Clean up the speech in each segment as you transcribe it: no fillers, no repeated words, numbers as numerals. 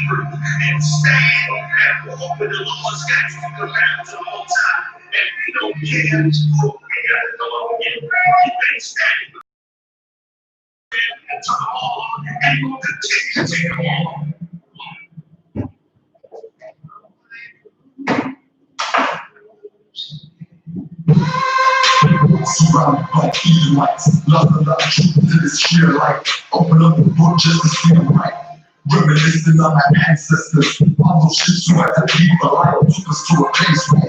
free and stand and walk with the Lord's statutes and commandments of the Most High. And we don't care who we got to go on in. Keep it standing and to the Lord, and we'll continue to take them on. Surrounded by Israelites, love the love, truth to this sheer light. Open up the book just to see them right. Reminiscing on my ancestors, all those ships who had to leave the light took us to a place where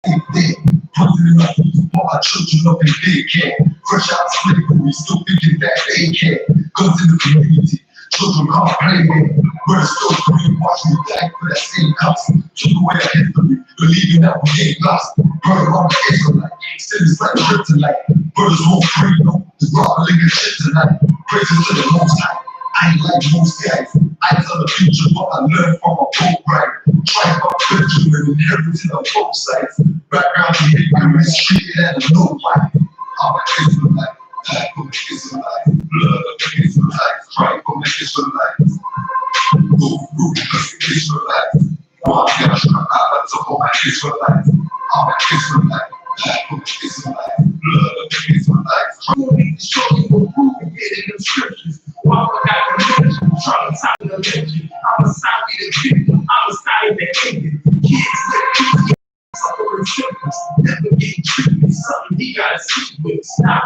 they dead. Putting enough food for our children up in daycare. Fresh out of slavery, still thinking that they care. Guns in the community, children can't play with. We're still green, watch me back for that same house. Took away our history, believing that we ain't lost. Burn on the Israelite, cities like kryptonite. Brothers won't free, no, it's groveling and shit tonight. Praises to the Most High, I ain't like most guys. I tell the future what I learned from a book ride. Tribe of Benjamin, inherited on both sides. Background to hickory, street and a no life. I'm an Israelite, black from the Israelites. Blood of the Israelites, tribe from the Israelites. Ruthless Israelites. One gosh, I took all my Israelites. I'm an Israelite, black from the Israelites. Blood of the Israelites. Who need to show you what proof and get in the scriptures? Why would I religion? Trying to top the legend. I'm a Saudi the kingdom. I'm a Saudi the kingdom. Kids with suffering symptoms. Never getting treatment. Something he gotta sleep with. Stop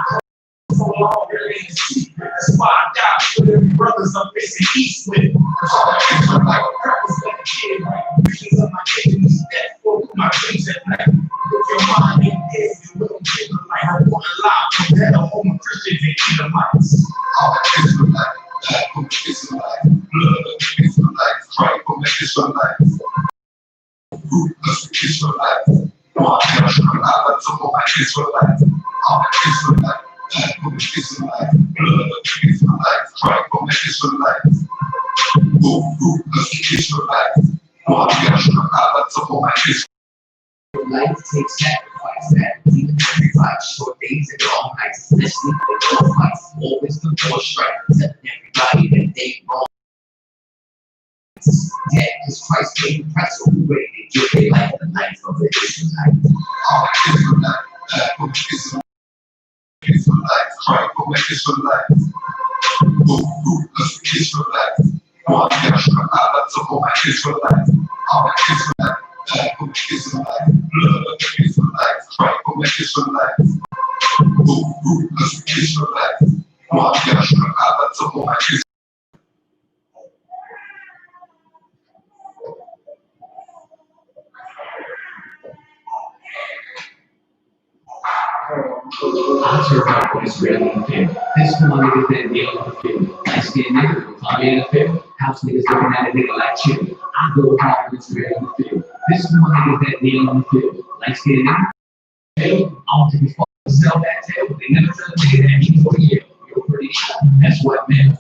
so long, there ain't a secret. That's why I died for them brothers I'm facing east with. I'm like a purpose like a kid, right? Visions of my enemies that forward my dreams at night. If your mind ain't dead, you will get the light. I want to lie from that home Christians and Edomites. I'm an Israelite, black from the Israelites. Blood of the Israelites, tribe from the Israelites. Ruthless Israelites. One gosh, I took all my Israelites. I'm an Israelite, black from the Israelites. Blood of the Israelites, tribe from the Israelites. Ruthless Israelites. One gosh, I took all my Israelites. Life takes sacrifice, that even every fight, short days and long nights, especially the war fights, always the war strike, telling everybody that they wrong. Dead is Christ paid the price, so we ready to give their life the life of the Israelite. I'm an Israelite, black from the Israelites. Israelites, tribe from the Israelites. Ruthless Israelites. One gosh, I took all my Israelites. I'm an Israelite, black from the Israelites. Blood of the Israelites, tribe from the Israelites. Ruthless Israelites. One gosh, I took all my Israelites. I serve out with Israel in the field. This one niggas that deal on the field. Light skinned niggas will come in the field. House niggas looking at a nigga like chill. I go hard with Israel in the field. This one niggas that deal on the field. Light skinned niggas. I don't think he's fucking sell that tail, but they never tell a nigga that he's for you. You're pretty sure. That's what man.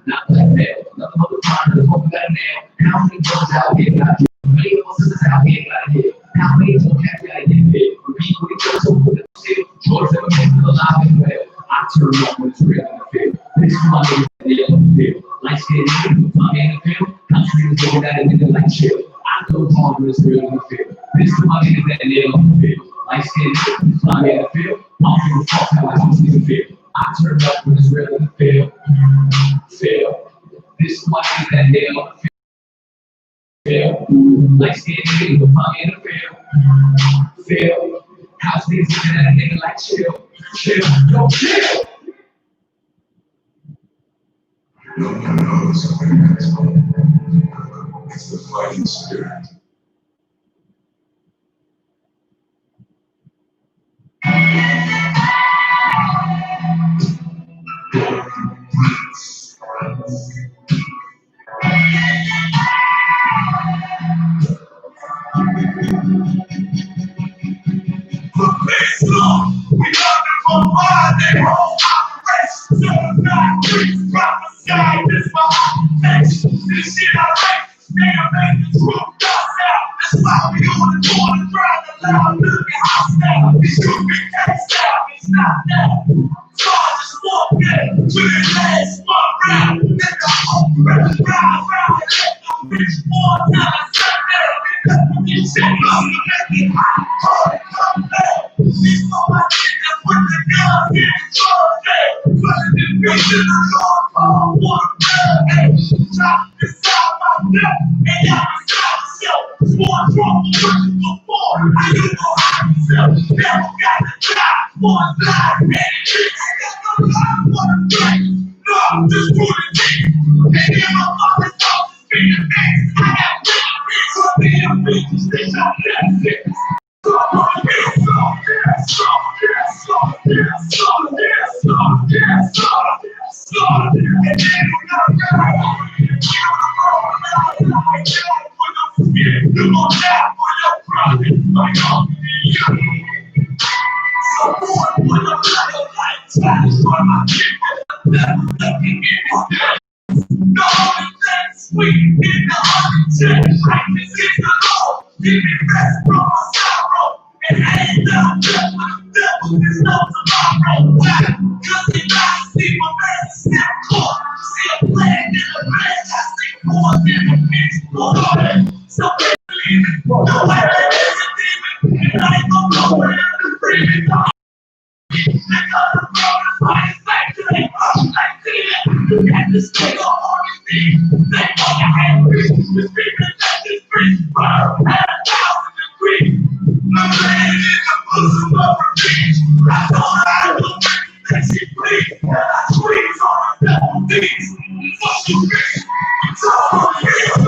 Not black male. Another motherfucker that's hoping that man. How many brothers out here got hit? How many of us out here got hit? How many of us have got hit? People who just over the field, George ever makes it alive and well. I turn up when it's real in the field. This money is the in the field. Light skinned niggas, money in the field. Country is looking at a nigga like chill. I go hard when it's real in the field. This money is the in the field. Light skinned niggas, money in the field. I don't give a fuck how I come to the field. I turn up when it's real in the field. This money is that in the field. Light skinned niggas, money in the field. House niggas looking at a nigga like chill. Yo, chill. No one knows when it's home. It's the fighting spirit. We love them from Friday home operation. So not free, prophesy this my text. This shit I write, damn man, the truth comes out. That's why we on the corner, trying to loud, looking hostile. These stupid cats out, it's not that. So I just walk in to the last one round. Let the whole rest round. It's so long to let me hot. It's so much that put the guns in the truck. Running the bitch in the Lord, water, drop this out my neck, and y'all beside yourself. More drunk, pushing before. I you know how to sell. Never got the job for a life, man. I got no life for a drink. No, I'm just doing it. And then my father's house is being fixed. I got really so damn bitches, they don't let it. So I'm gonna get some, yeah, some, yeah, some, yeah, some, yeah, some, yeah, some, yeah, some, and then we gotta go. You gon' die for your profit, like you. So boy, when I'm like a lifetime for my people, never looking in his death. The only thing sweet in the hundred checks, righteous is the Lord. Give me rest from my sorrow. And I ain't done just with the devil, there's no tomorrow. Why? Cause they got to see my man step caught. See a flag in the red, I see more than a bitch for. So they believe it. No matter if it's a demon, and I ain't gonna know where to bring it on. Because the world is fighting back to they like this. You got this nigga on his knees. They want to have peace. This people that this preach burn at 1,000 degrees. The man in the bosom of her beach. I told her I will make it that she please. And I squeeze on her devil knees. Fuck you, bitch. It's all here.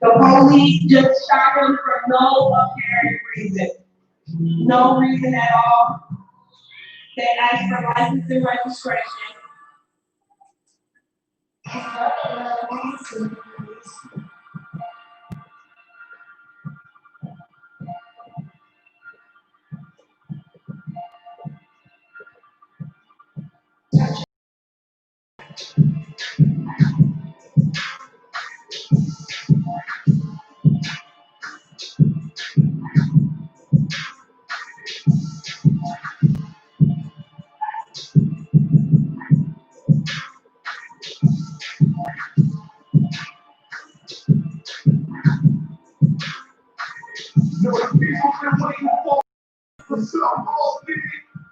The police just shot him for no apparent reason. No reason at all. They asked for license and registration.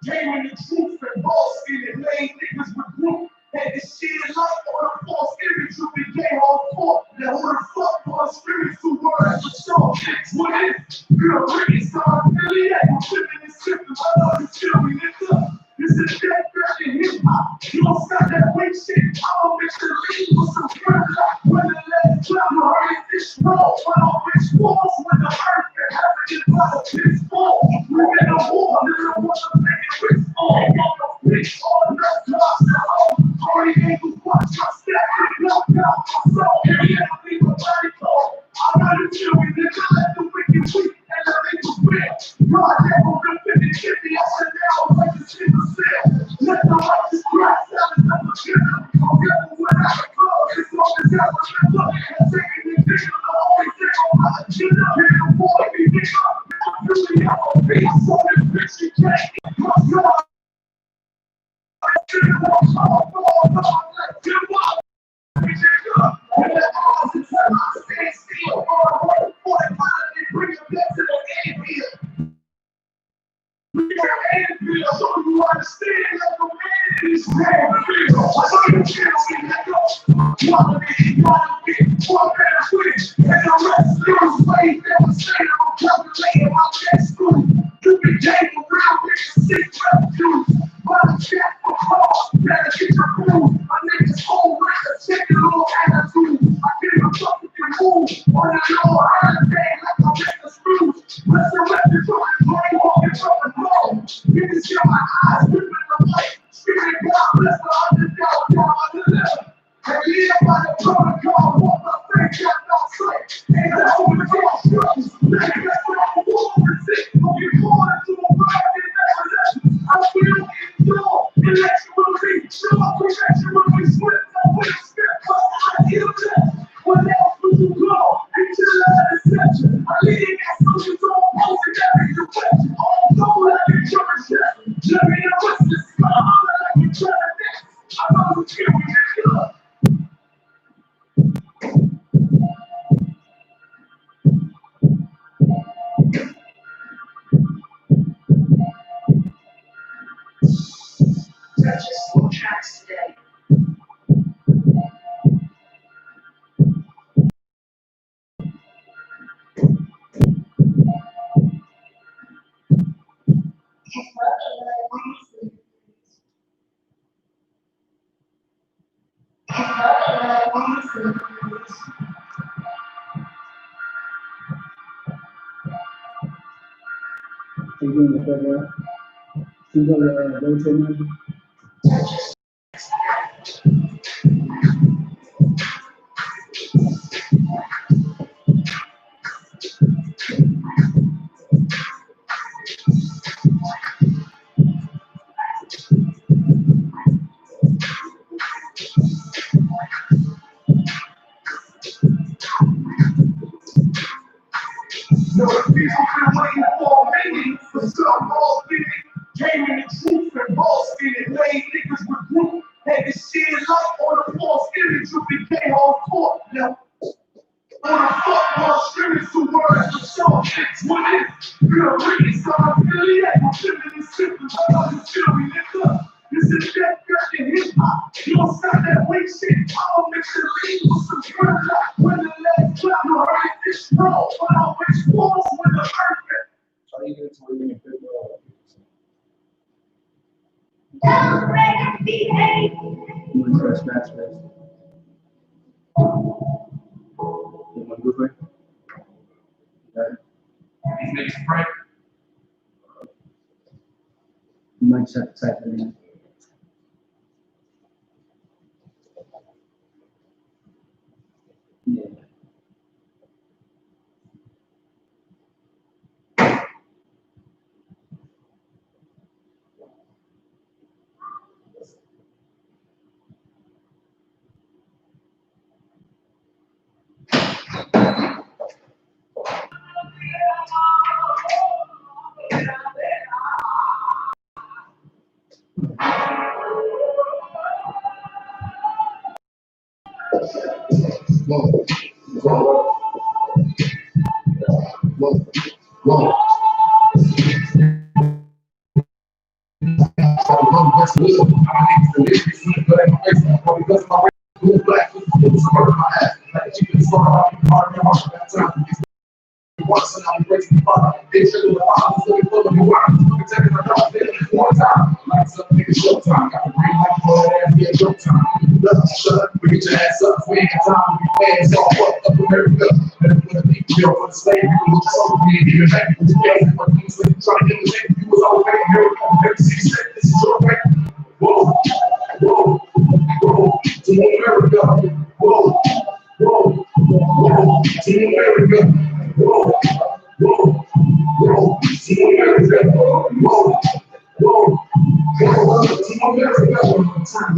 Came in the truth and boss in it, lame niggas with group. Had this shit light on a false image, you became all court. Now who the fuck on spirits who were at the show? What is? You're a pretty star, Philly, that you living in symptoms. I know you feel me, nigga. This is death back in hip hop. You don't stop that weak shit. I'll make sure leave with some good luck. When the last time you heard this roll, when on which walls, when the earth and heaven is by the pitch fall. We're in a war, little one of them. Oh, no, bitch, all the rest of us at home. Already able to watch us step in, no doubt. So, here you have to leave a body cold. I know you feel me, nigga. Let the wicked weak and let me do real. God, that will rip in the kitty. I said, now, like the shit was still. Let the righteous cry, tell us that we're good. I'll get them when I go. As long as I remember, and taking the nigga, the only thing on my agenda. Here the boy, me, nigga. I'm really out of peace. So this bitch, you can't eat my God. direction. I lead in that social zone, posting every direction. All gold like a German chef. Jerry and Weston, I'm like a German next. I know who's here with this love. Purchase 4 tracks today. No, the people been waiting for a minute for some ball spinning. Came in the truth and ball spinning. Laid niggas with group. Had to shit light on the false image. You became hardcore. Now, on a football scrimmage, the words of short hits with it. You're really so affiliated with feminine symptoms. I know you feel me, nigga. This is that girl in hip hop. You don't stop that weak shit. I don't mix the lead with some good luck. When the last cloud, you heard this roll. But I'll wish walls when the earth. How do you get it to where you can fit it all? You want to try scratch first? You want to go quick? Got it? These niggas pray. You might just have to type it in. Yeah. Whoa, whoa, whoa, whoa. What's good? I'm because my blue black, it's my ass. Like chicken, it's hard, time. Once and I'm breaking the bottom. They should have found the full of the world. Protecting my dog, one time. Like some niggas showtime. Got the green light for that ass, yeah, showtime. Shut up, we get your ass up. We ain't got time to be playing. So fuck up America. And for the people, for the slave, you can look so we ain't even back. With the gas and what things when you try to get the thing, you was always making America. Every 6 seconds, this is your way. Whoa, whoa, whoa, to America. Whoa, whoa, whoa, to America. Whoa, whoa, whoa, to America. Whoa, whoa, whoa, to America. One more time,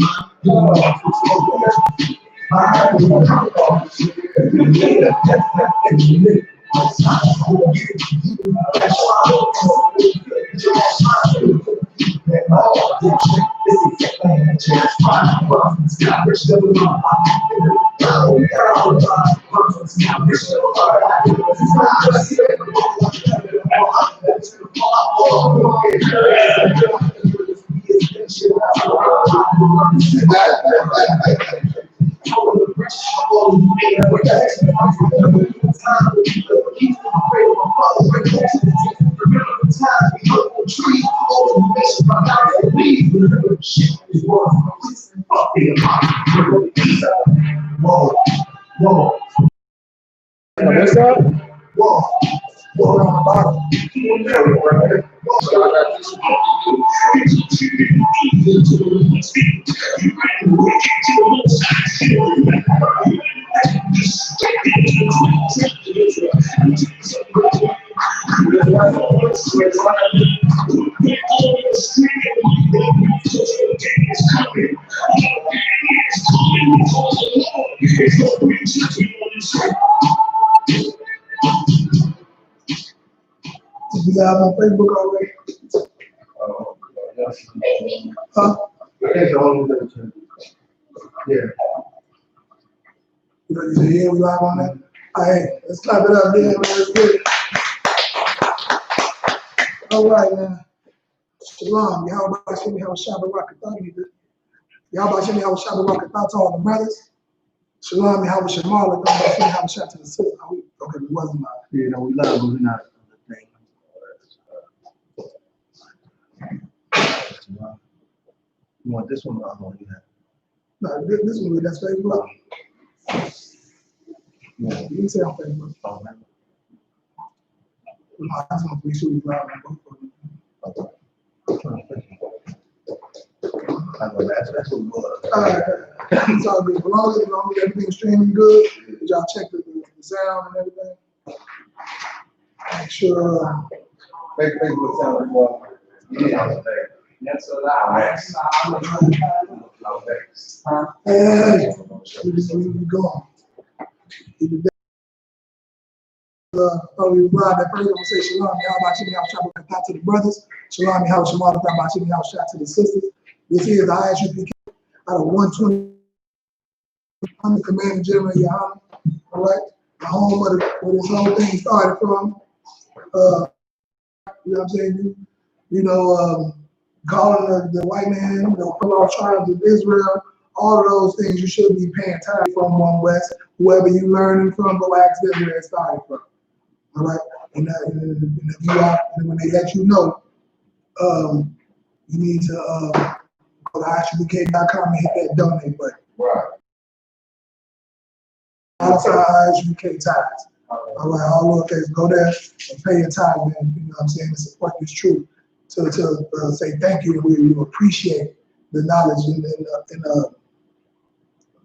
Whoa, whoa. What's up? Whoa, whoa, on the bottom. You live on Facebook already? Huh? Yeah. You know, you say, yeah, we live on that? All right, let's clap it up, man. Let's get it. All right, man. Shalom. Y'all about to me how Shabbat Rakatha. Y'all about to me how Shabbat Rakatha to all the brothers. Shalom. How was Shamala? Y'all about to me how Shabbat to the sister. Okay, we wasn't live. You know, we live, but we're not on the thing. You want this one or the other one you have? No, this one, that's Facebook. Yeah. You can say on Facebook. Oh, man. No, I just want to make sure we live on both of them. That's what we want. All right, it's all good. As long as everything's streaming good, y'all check the sound and everything. Make sure. Make it sound more. Yeah. That's a lot. Hey, we going. We ride that first. I'm gonna say shalom. How about you? How shout to the brothers. Shalom. How shalom. How about you? How shout to the sisters. This is the I.S.U.P.K. out of 120. I'm the Commander General YAHANNA. All right, the home of where this whole thing started from. You know what I'm saying? Calling the white man, the tribes of Israel, all of those things you should be paying tithe from One West. Whoever you learning from, go ask them where it started from. All right, and if you are, and when they let you know, you need to go to I.S.U.P.K.com and hit that donate button. Right. Also, I.S.U.P.K. tithes. All right, all lowercase, go there and pay your tithe, man. You know what I'm saying? To support this truth. To say thank you, we appreciate the knowledge and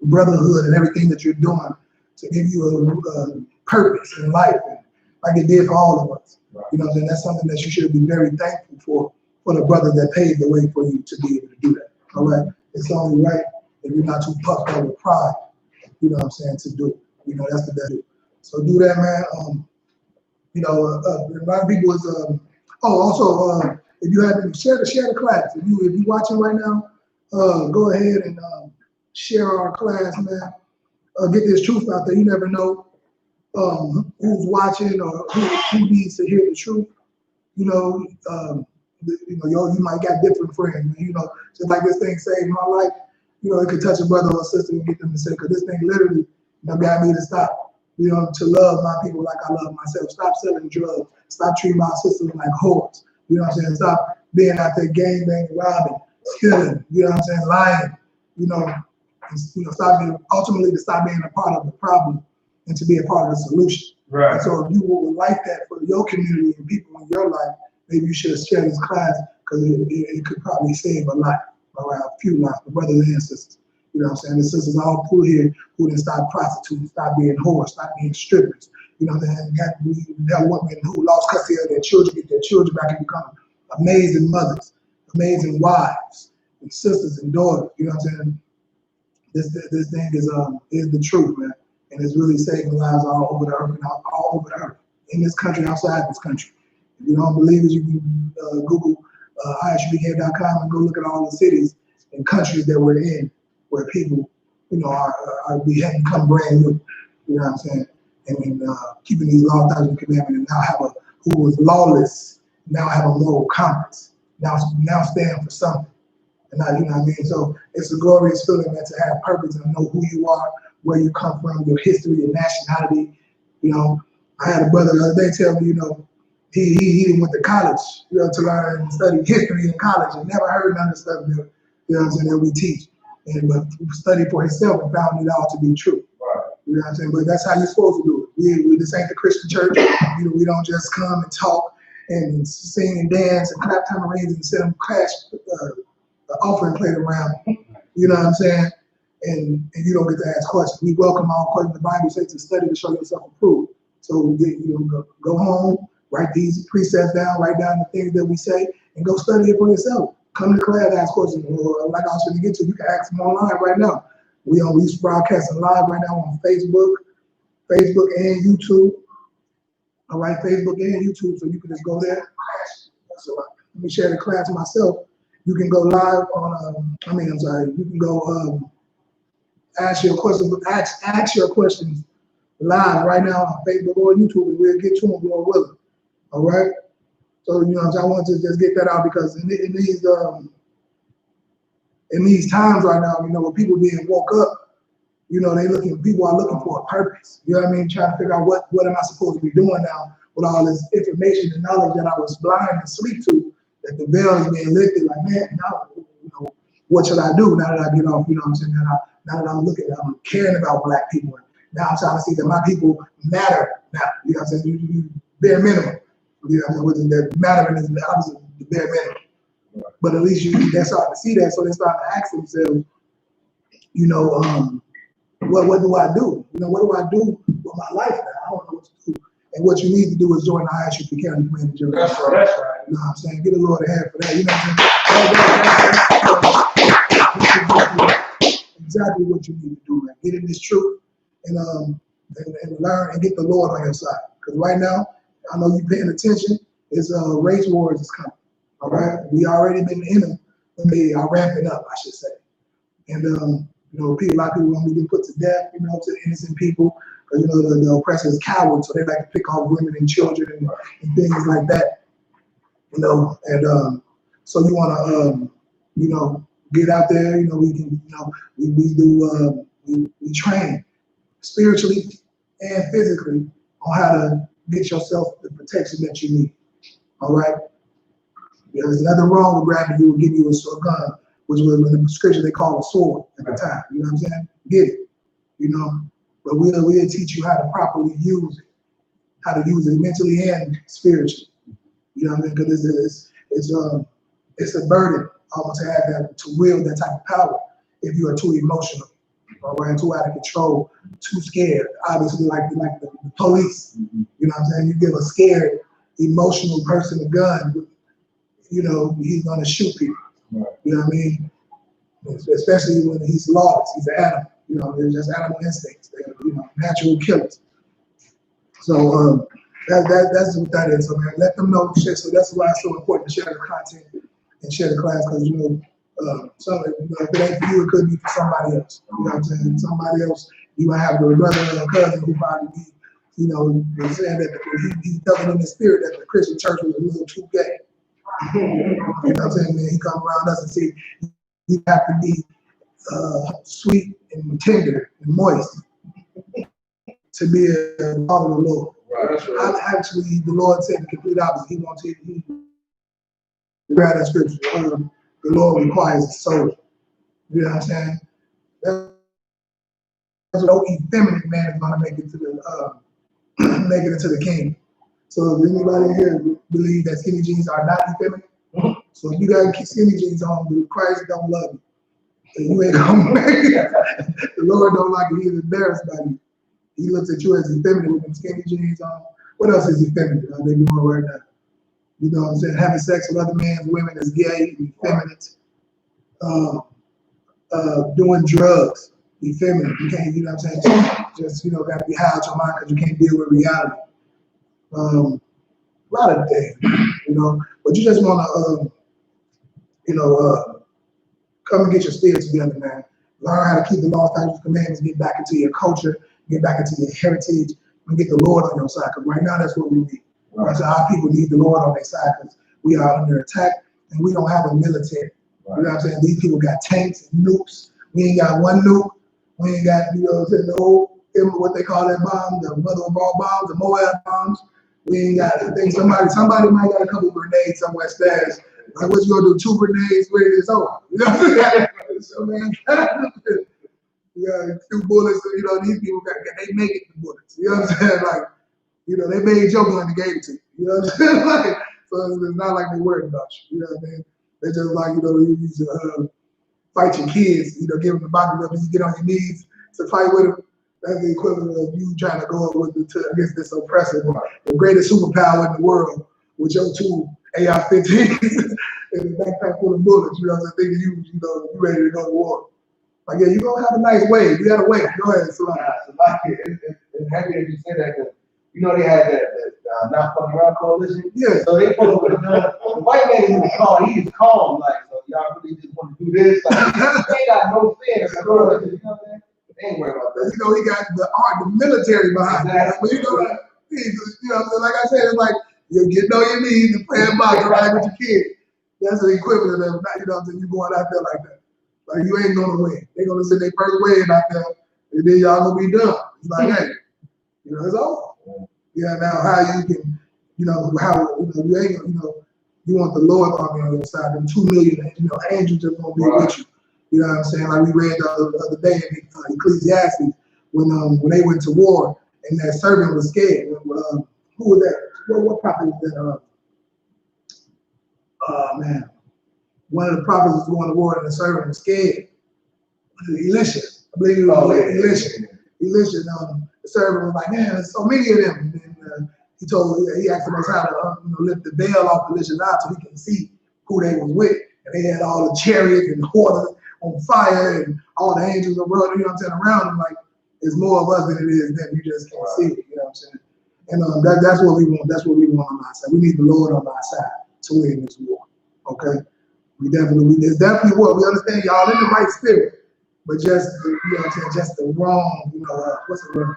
brotherhood and everything that you're doing to give you a purpose in life, and like it did for all of us. You know what I'm saying? That's something that you should be very thankful for the brother that paved the way for you to be able to do that. All right? It's only right if you're not too puffed up with pride, you know what I'm saying, to do it. You know, that's the best. So do that, man. A lot of people is, if you have to share the class, if you watching right now, go ahead and share our class, man. Get this truth out there. You never know who's watching or who needs to hear the truth. You might got different friends. You know, just like this thing saved my life. You know, it could touch a brother or sister and get them to say, because this thing literally got me to stop. You know, to love my people like I love myself. Stop selling drugs. Stop treating my sisters like whores. You know what I'm saying? Stop being out there gang banging, robbing, stealing. You know what I'm saying? Lying. You know, ultimately to stop being a part of the problem and to be a part of the solution. Right. And so if you would like that for your community and people in your life, maybe you should share this class, because it could probably save a life, or a few lives, for brothers and sisters. You know what I'm saying? The sisters all through here who didn't stop prostituting, stop being whores, stop being strippers. You know what I'm saying? Got women who lost custody of their children, get their children back and become amazing mothers, amazing wives, and sisters and daughters. You know what I'm saying? This thing is the truth, man. And it's really saving lives all over the earth and all over the earth. In this country, outside this country. If you don't believe it, you can Google I.S.U.P.K.com and go look at all the cities and countries that we're in, where people, we have become brand new. You know what I'm saying? And keeping these laws, statutes, and commandments, and now who was lawless, now have a moral compass, now stand for something. And now, you know what I mean? So it's a glorious feeling, man, to have purpose and know who you are, where you come from, your history, your nationality. You know, I had a brother the other day tell me, he went to college, to learn and study history in college and never heard none of the stuff that, that we teach. But studied for himself and found it all to be true. Right. You know what I'm saying? But that's how you're supposed to do it. This ain't the Christian church. We don't just come and talk and sing and dance and clap tambourines and send them cash offering plate around. You know what I'm saying? And you don't get to ask questions. We welcome all questions. The Bible says to study to show yourself approved. So go home, write these precepts down, write down the things that we say, and go study it for yourself. Come to class, ask questions. Or like I was going to get to, you can ask them online right now. We broadcasting live right now on Facebook and YouTube. All right, Facebook and YouTube, so you can just go there. So let me share the class myself. You can go live on, you can go ask your questions, ask your questions live right now on Facebook or YouTube, and we'll get to them, Lord willing. All right? So, you know, I want to just get that out because in these times right now, you know, when people being woke up, you know, people are looking for a purpose. You know what I mean? Trying to figure out what am I supposed to be doing now with all this information and knowledge that I was blind and asleep to, that the veil is being lifted. Like, man, now, you know, what should I do now that I get off? You know what I'm saying? Now that I'm looking, I'm caring about black people. Now I'm trying to see that my people matter now. You know what I'm saying? You bare minimum. You know what I'm saying? That mattering is obviously the bare minimum. But at least they're starting to see that, so they're starting to ask themselves, you know, what do I do? You know, what do I do with my life now? I don't know what to do. And what you need to do is join the I.S.U.P.K. County Planning Jury. That's right. That's right. You know what I'm saying? Get a Lord a hand for that. You know what I'm saying? That's exactly what you need to do, man. Get in this truth and learn and get the Lord on your side. Because right now, I know you're paying attention. It's race wars is coming. All right, we already been in them. They are ramping up, I should say. And you know, a lot of people want to get put to death. You know, to innocent people. Because you know the oppressors cowards, so they like to pick off women and children and things like that. You know, and so you want to you know, get out there. You know, we can, you know, we train spiritually and physically on how to get yourself the protection that you need. All right. There's nothing wrong with grabbing you and giving you a gun, which was in the scripture they call a sword at the time. You know what I'm saying? Get it. You know, but we'll teach you how to properly use it, how to use it mentally and spiritually. You know what I mean? Because it's a burden almost to have that, to wield that type of power if you are too emotional, or too out of control, too scared. Obviously, like the police. You know what I'm saying? You give a scared, emotional person a gun, you know, he's gonna shoot people. Right. You know what I mean? Especially when he's lawless, he's an animal. You know, they're just animal instincts. They're, you know, natural killers. So that's what that is. So man, let them know. So that's why it's so important to share the content and share the class, because you know, if it ain't for you, it could be for somebody else. You know what I'm saying? Somebody else, you might have a brother or a cousin who probably be, you know, saying that he's telling in the spirit that the Christian church was a little too gay. You know what I'm saying? Man, he come around us and see you have to be sweet and tender and moist to be a follower of the Lord. Right. Actually, the Lord said the complete opposite. He wants you to grab that scripture. The Lord requires a soul. You know what I'm saying? That's no effeminate man is going to make it to the make it into the kingdom. So if anybody here believe that skinny jeans are not effeminate, so if you got skinny jeans on, but Christ don't love you, and you ain't gonna make it. The Lord don't like it. He's embarrassed by you. He looks at you as effeminate with them skinny jeans on. What else is effeminate? They doing right now? You know what I'm saying? Having sex with other men's women is gay, effeminate. Doing drugs, effeminate. You can't, you know what I'm saying? Just, you know, got to be high out your mind because you can't deal with reality. A lot of things, you know, but you just want to, you know, come and get your spirit together, man. Learn how to keep the law, statutes, commandments, get back into your culture, get back into your heritage, and get the Lord on your side. Because right now, that's what we need. Right. So our people need the Lord on their side because we are under attack and we don't have a military. Right. You know what I'm saying? These people got tanks and nukes. We ain't got one nuke. We ain't got, you know, the old, what they call that bomb, the mother of all bombs, the Moab bombs. We ain't got, I think somebody might got a couple grenades somewhere stashed. Like, what you gonna do? 2 grenades, where it's over. You know what I'm saying? So, man, yeah, 2 bullets, you know, these people, they make it the bullets. You know what I'm saying? Like, you know, they made your gun and gave it to you. You know what I'm saying? Like, so it's not like they worried about you. You know what I mean? They just like, you know, you used to fight your kids, you know, give them the Bible up and you get on your knees to fight with them. That's the equivalent of you trying to go up with against this oppressor, the greatest superpower in the world, with your 2 AR-15s and a backpack full of bullets. You know, so thinking you know, you ready to go to war. Like, yeah, you're gonna have a nice wave. You gotta wait. Go ahead, Salah. It's happy that you said that, because You know they had that not fucking around coalition. Yeah. So they supposed to have done. The white man is in the car. He is calm, like, so y'all really just want to do this. Like, they ain't got no fear. You know what I'm saying? They ain't worried about that. You know, he got the military behind him. But you know, like, like I said, it's like you're getting on your knees and playing boxing right with your kids. That's the equivalent of, you know, you going out there like that. Like, you ain't gonna win. They're gonna send their first win out there, and then y'all gonna be done. It's like, hey, you know, it's over. Yeah, now how you can, you know, how, you know, you ain't, you know, you want the Lord army on your side, them 2 million, you know, angels just gonna be with you. You know what I'm saying? Like we read the other day in Ecclesiastes when they went to war and that servant was scared. Who was that? What prophet was that? Man, one of the prophets was going to war and the servant was scared. Elisha, I believe it was Elisha. Elisha, the servant was like, man, there's so many of them. And he asked him how to lift the veil off Elisha's eye so he can see who they was with. And they had all the chariots and horses on fire and all the angels around, you know what I'm saying, around them. Like, there's more of us than it is them. You just can't see it, you know what I'm saying? And that's what we want. That's what we want on our side. We need the Lord on our side to win this war. Okay? There's definitely war. We understand y'all in the right spirit, but just, you know what I'm saying, just the wrong, what's the word?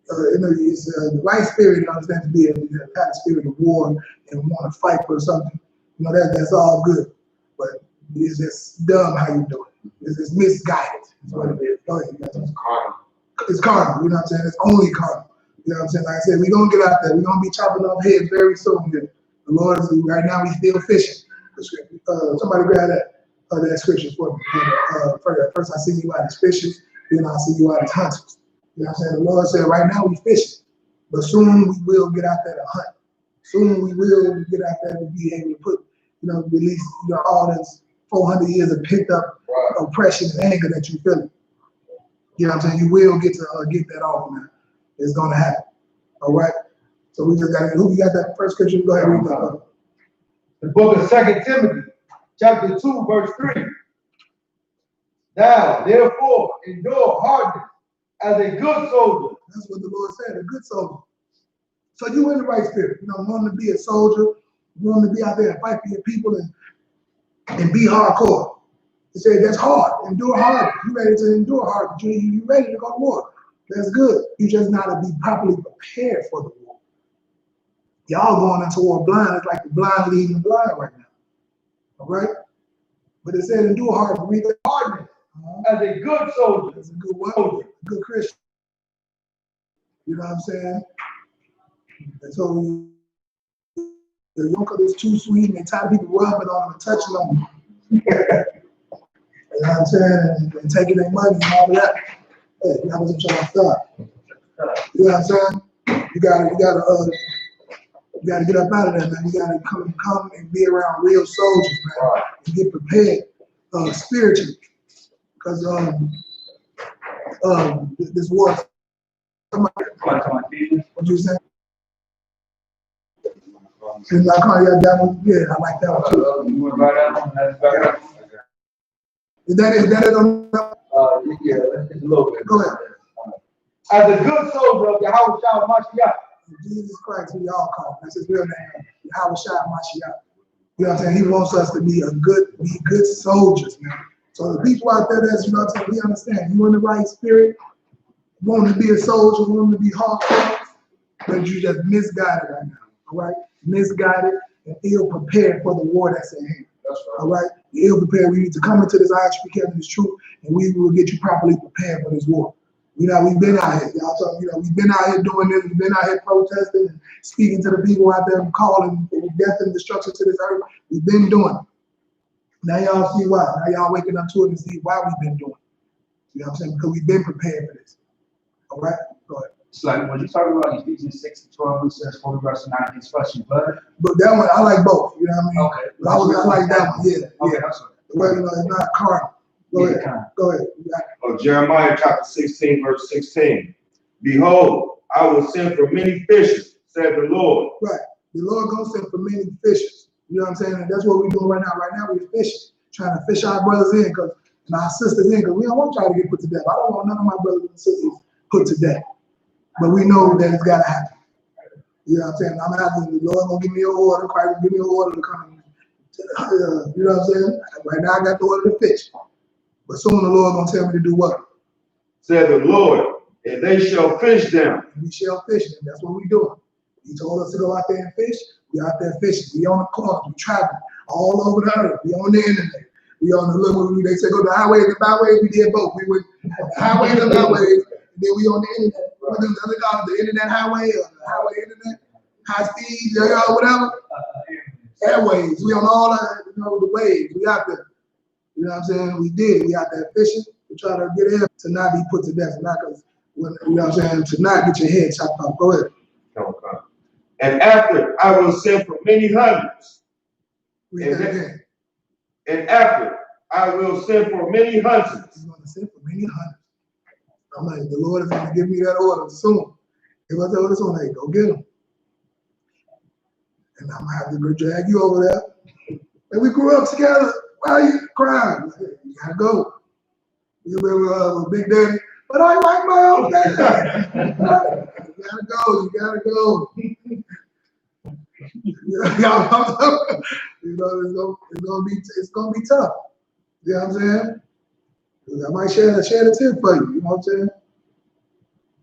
It's the right spirit, you understand, to be able to have a spirit of war and want to fight for something. You know, that's all good. But it's just dumb how you do it. It's misguided. That's what it is. Go ahead. It's carnal. It's carnal, you know what I'm saying? It's only carnal. You know what I'm saying? Like I said, we're going to get out there. We're going to be chopping off heads very soon here. The Lord is, right now, we're still fishing. Somebody grab that scripture for me. First I see you out as fishers, then I see you out as hunters. You know what I'm saying? The Lord said, right now we fishing, but soon we will get out there to hunt. Soon we will get out there to be able to put, release all this 400 years of picked up oppression and anger that you feel. You know what I'm saying? You will get to get that off, man. It's gonna happen. All right. So we just got who we got that first scripture? Go ahead and read that. The book of 2 Timothy, chapter 2, verse 3. Thou, therefore, endure hardness as a good soldier. That's what the Lord said, a good soldier. So you in the right spirit, wanting to be a soldier, wanting to be out there and fight for your people and be hardcore. He said that's hard. Endure hard. You ready to endure hard. You ready to go to war. That's good. You just not to be properly prepared for the war. Y'all going into war blind. It's like the blind leading the blind right now. All right? But it said endure hard. Read the hardness. As a good soldier. As a good soldier. Good Christian. You know what I'm saying? And so the yoke is too sweet and they tired of people rubbing on them and touching on them. You know what I'm saying? And taking their money and all of that. Hey, that wasn't trying to stop. You know what I'm saying? You gotta get up out of there, man. You gotta come and be around real soldiers, man. And get prepared spiritually. Because this war. What you say? And I call you that one. Yeah, I like that one too. You want to write that one? Is that it on? Yeah, it's a little bit. Go ahead. As a good soldier of YAHANNA Mashiach. Jesus Christ, who y'all call. That's his real name. YAHANNA Mashiach. You know what I'm saying? He wants us to be good soldiers, man. So the people out there that's, you know what I'm saying, we understand. You in the right spirit, wanting to be a soldier, wanting to be hardcore, but you just misguided right now. All right? Misguided and ill prepared for the war that's at hand. That's right. All right? You're ill prepared. We need to come into this I.S.U.P.K this truth, and we will get you properly prepared for this war. We've been out here, y'all. So, we've been out here doing this. We've been out here protesting and speaking to the people out there and calling for death and destruction to this earth. We've been doing it. Now y'all see why. Now y'all waking up to it and see why we've been doing it. You know what I'm saying? Because we've been prepared for this. All right? Go ahead. It's like when you talk about Ephesians 6:12, it says, "For the rest of 9 flesh and blood." But that one, I like both. You know what I mean? Okay. I like that one. Yeah. Okay, Yeah. I'm sorry. Well, it's not carnal. Go ahead. Go ahead. Jeremiah chapter 16, verse 16. Behold, I will send for many fishers, said the Lord. Right. The Lord gonna send for many fishers. You know what I'm saying? And that's what we're doing right now. Right now we're fishing, trying to fish our brothers in and our sisters in, because we don't want y'all to get put to death. I don't want none of my brothers and sisters put to death. But we know that it's gotta happen. You know what I'm saying? I'm asking the Lord gonna give me an order, Christ give me an order to come. You know what I'm saying? Right now I got the order to fish. But soon the Lord gonna tell me to do what? Said the Lord, and they shall fish them. We shall fish them. That's what we doing. He told us to go out there and fish. We out there fishing. We on the corner. We traveling all over the earth. We on the internet. We on the little. They say go to the highways and byways. We did both. We went on the highways and byways. And then we on the internet. What do they call it? The internet highway or the highway internet, high speed, whatever. Airways. We on all the waves. We out there. You know what I'm saying? We did. We out there fishing. We try to get in to not be put to death. Not because, you know what I'm saying, to not get your head chopped off. Go ahead. Okay. And after I will send for many hundreds. Read that again. And after I will send for many hundreds. He's going to send for many hundreds. I'm like, the Lord is going to give me that order soon. If I tell this one, hey, go get him. And I'm going to have to drag you over there. And we grew up together. Why are you crying? You got to go. You remember Big Daddy? But I like my own dad. You gotta go. You gotta go. You know, it's gonna be tough. You know what I'm saying? I might share the tip for you. You know what I'm saying?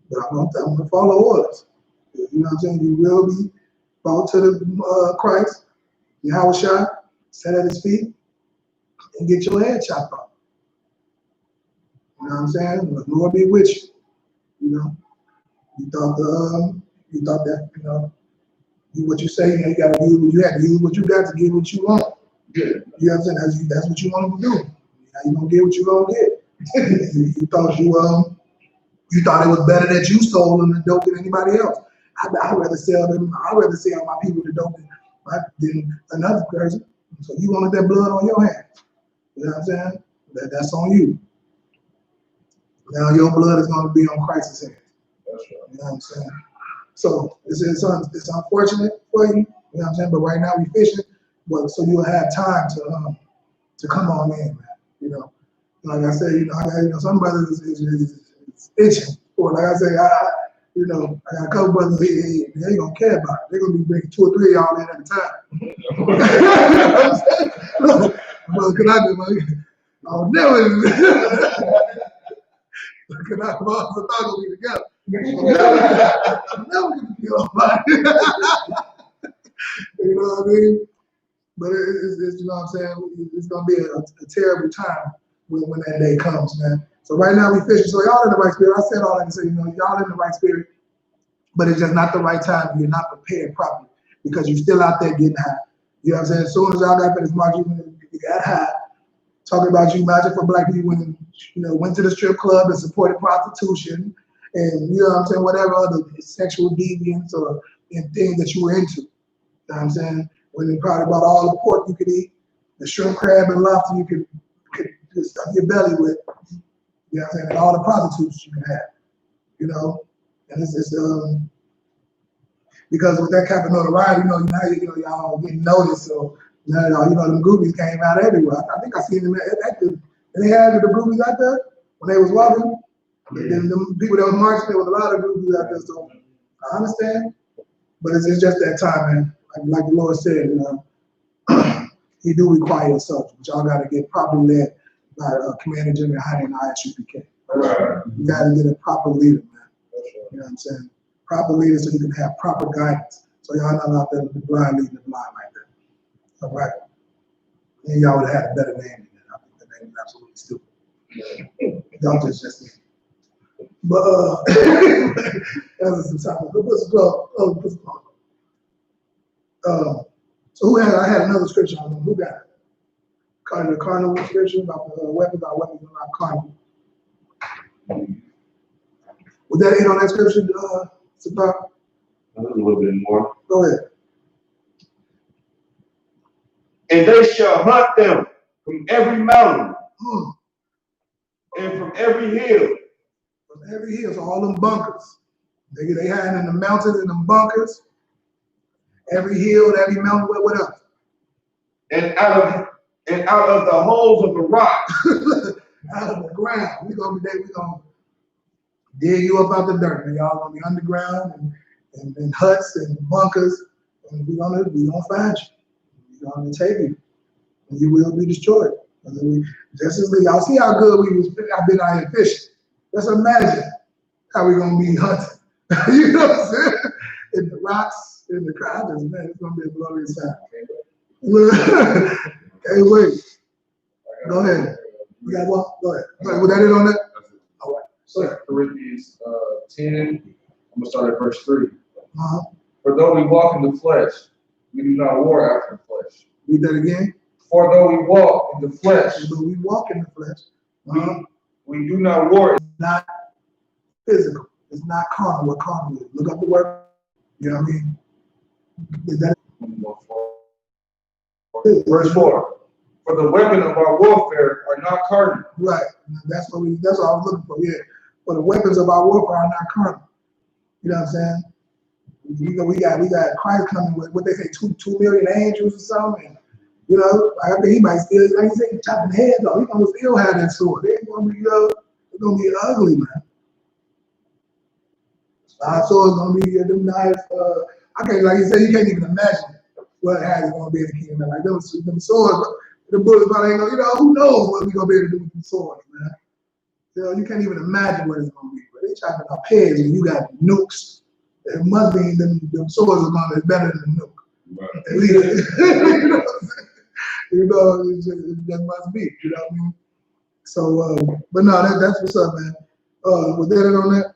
But I'm gonna follow orders. You know what I'm saying? You will be brought to the Christ, YAHANNA, set at his feet, and get your head chopped off. You know what I'm saying? The Lord be with you. You know, you thought that, you know, what you say, you got to use, you have to use what you got to get what you want. Good. You know what I'm saying? That's what you want to do. Now you gonna get what you gonna get. you thought it was better that you sold them the dope than anybody else. I'd rather sell my people the dope than another person. So you wanted that blood on your hands. You know what I'm saying? That's on you. Now your blood is going to be on Christ's hands. That's right. You know what I'm saying? So it's unfortunate for you. You know what I'm saying? But right now we fishing, so you'll have time to come on in, man. You know, like I said, some brothers is itching. Or like I say, I got a couple brothers here, they ain't gonna care about it. They're gonna be bringing 2 or 3 of y'all in at a time. You know what I'm saying? Well, can I do my? I'll never. Because I'm also thought we'll be together. I'm never going to feel about it. You know what I mean? But it's you know what I'm saying? It's going to be a terrible time when that day comes, man. So right now we fishing. So y'all in the right spirit. I said all that to say, y'all in the right spirit, but it's just not the right time. You're not prepared properly because you're still out there getting high. You know what I'm saying? As soon as y'all got finished marching, you got high. Talking about you marching for black people when went to the strip club and supported prostitution and you know what I'm saying, whatever other sexual deviance or things that you were into. You know what I'm saying? When you probably bought all the pork you could eat, the shrimp, crab, and lobster you could stuff your belly with. You know what I'm saying? And all the prostitutes you can have. You know? And it's because with that kind of notoriety, now y'all getting noticed, so now them groupies came out everywhere. I think I seen them active. And they had the groupies out there when they was walking. Yeah. Then the people that was marching, there was a lot of groupies out there. So I understand, but it's just that time, man. Like the Lord said, He do require a soldier, but y'all got to get properly led by Commander General YAHANNA and I.S.U.P.K. Right. You got to get a proper leader, man. Right. You know what I'm saying? Proper leader so you can have proper guidance. So y'all not out there the blind leading the blind like that. All right. And y'all would have had a better name than that. I think the name is absolutely stupid. Y'all just me. But that's some topic. So who had? I had another scripture on them. Who got it? The carnal scripture about the weapons. Our weapons are not carnal. Was that it on that scripture, Sabah? A little bit more. Go ahead. And they shall hunt them from every mountain and from every hill. From every hill, so all them bunkers. They hiding in the mountains and them bunkers. Every hill, every mountain, what else? And out of the holes of the rock. Out of the ground. We gonna dig you up out the dirt. And y'all gonna be underground and huts and bunkers, and we gonna find you. We're gonna take you, and you will be destroyed. And then y'all see how good I've been out here fishing. Let's imagine how we gonna be hunting. You know what I'm saying? In the rocks, in the crowds, man, it's gonna be a glorious time. Hey, wait. Go ahead. We got one. Go ahead. Was that it on that? All right. 2 Corinthians 10, I'm going to start at verse 3. Uh-huh. For though we walk in the flesh, we do not war after the flesh. Read that again. For though we walk in the flesh, Though we walk in the flesh, we do not war. It's not physical. It's not carnal. What carnal is. Look up the word. You know what I mean? Is that Verse 4. For the weapon of our warfare are not carnal. right? That's what I was looking for. Yeah. For the weapons of our warfare are not carnal. You know what I'm saying? We got Christ coming with what they say 2 million angels or something. And, you know, I think he might still, like you say, chopping heads off. He's gonna still have that sword. It's gonna be ugly, man. Our sword's gonna be them knives. I can't, like you said, you can't even imagine what how it's gonna be in the kingdom. Like them swords, the bullets probably ain't gonna, you know, who knows what we gonna be able to do with them swords, man. You know, you can't even imagine what it's gonna be. But they chopping up heads and you got nukes. It must be them swords are gonna be better than the nuke. Right. At least, you know, that must be, you know what I mean? So, but no, that's what's up, man. Was that it on that?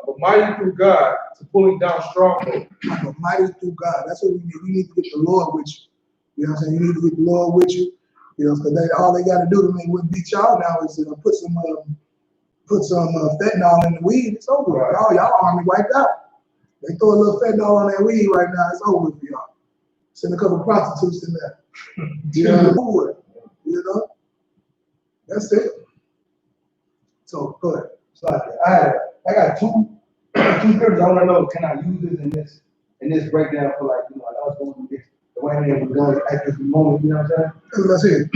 But mighty through God to pulling down strongholds. But mighty through God. That's what we need. We need to get the Lord with you. You know what I'm saying? You need to get the Lord with you. You know, because all they got to do to me with beat y'all now is put some fentanyl in the weed. It's over. Right. Y'all army wiped out. They throw a little fentanyl on that weed right now. It's over for y'all. Send a couple prostitutes in there. You know, that's it. So go ahead. So I got two scriptures. I want to know, can I use this in this breakdown for, like, you know, like I was going to get the way man was going at this moment, you know what I'm saying? Let's hear it.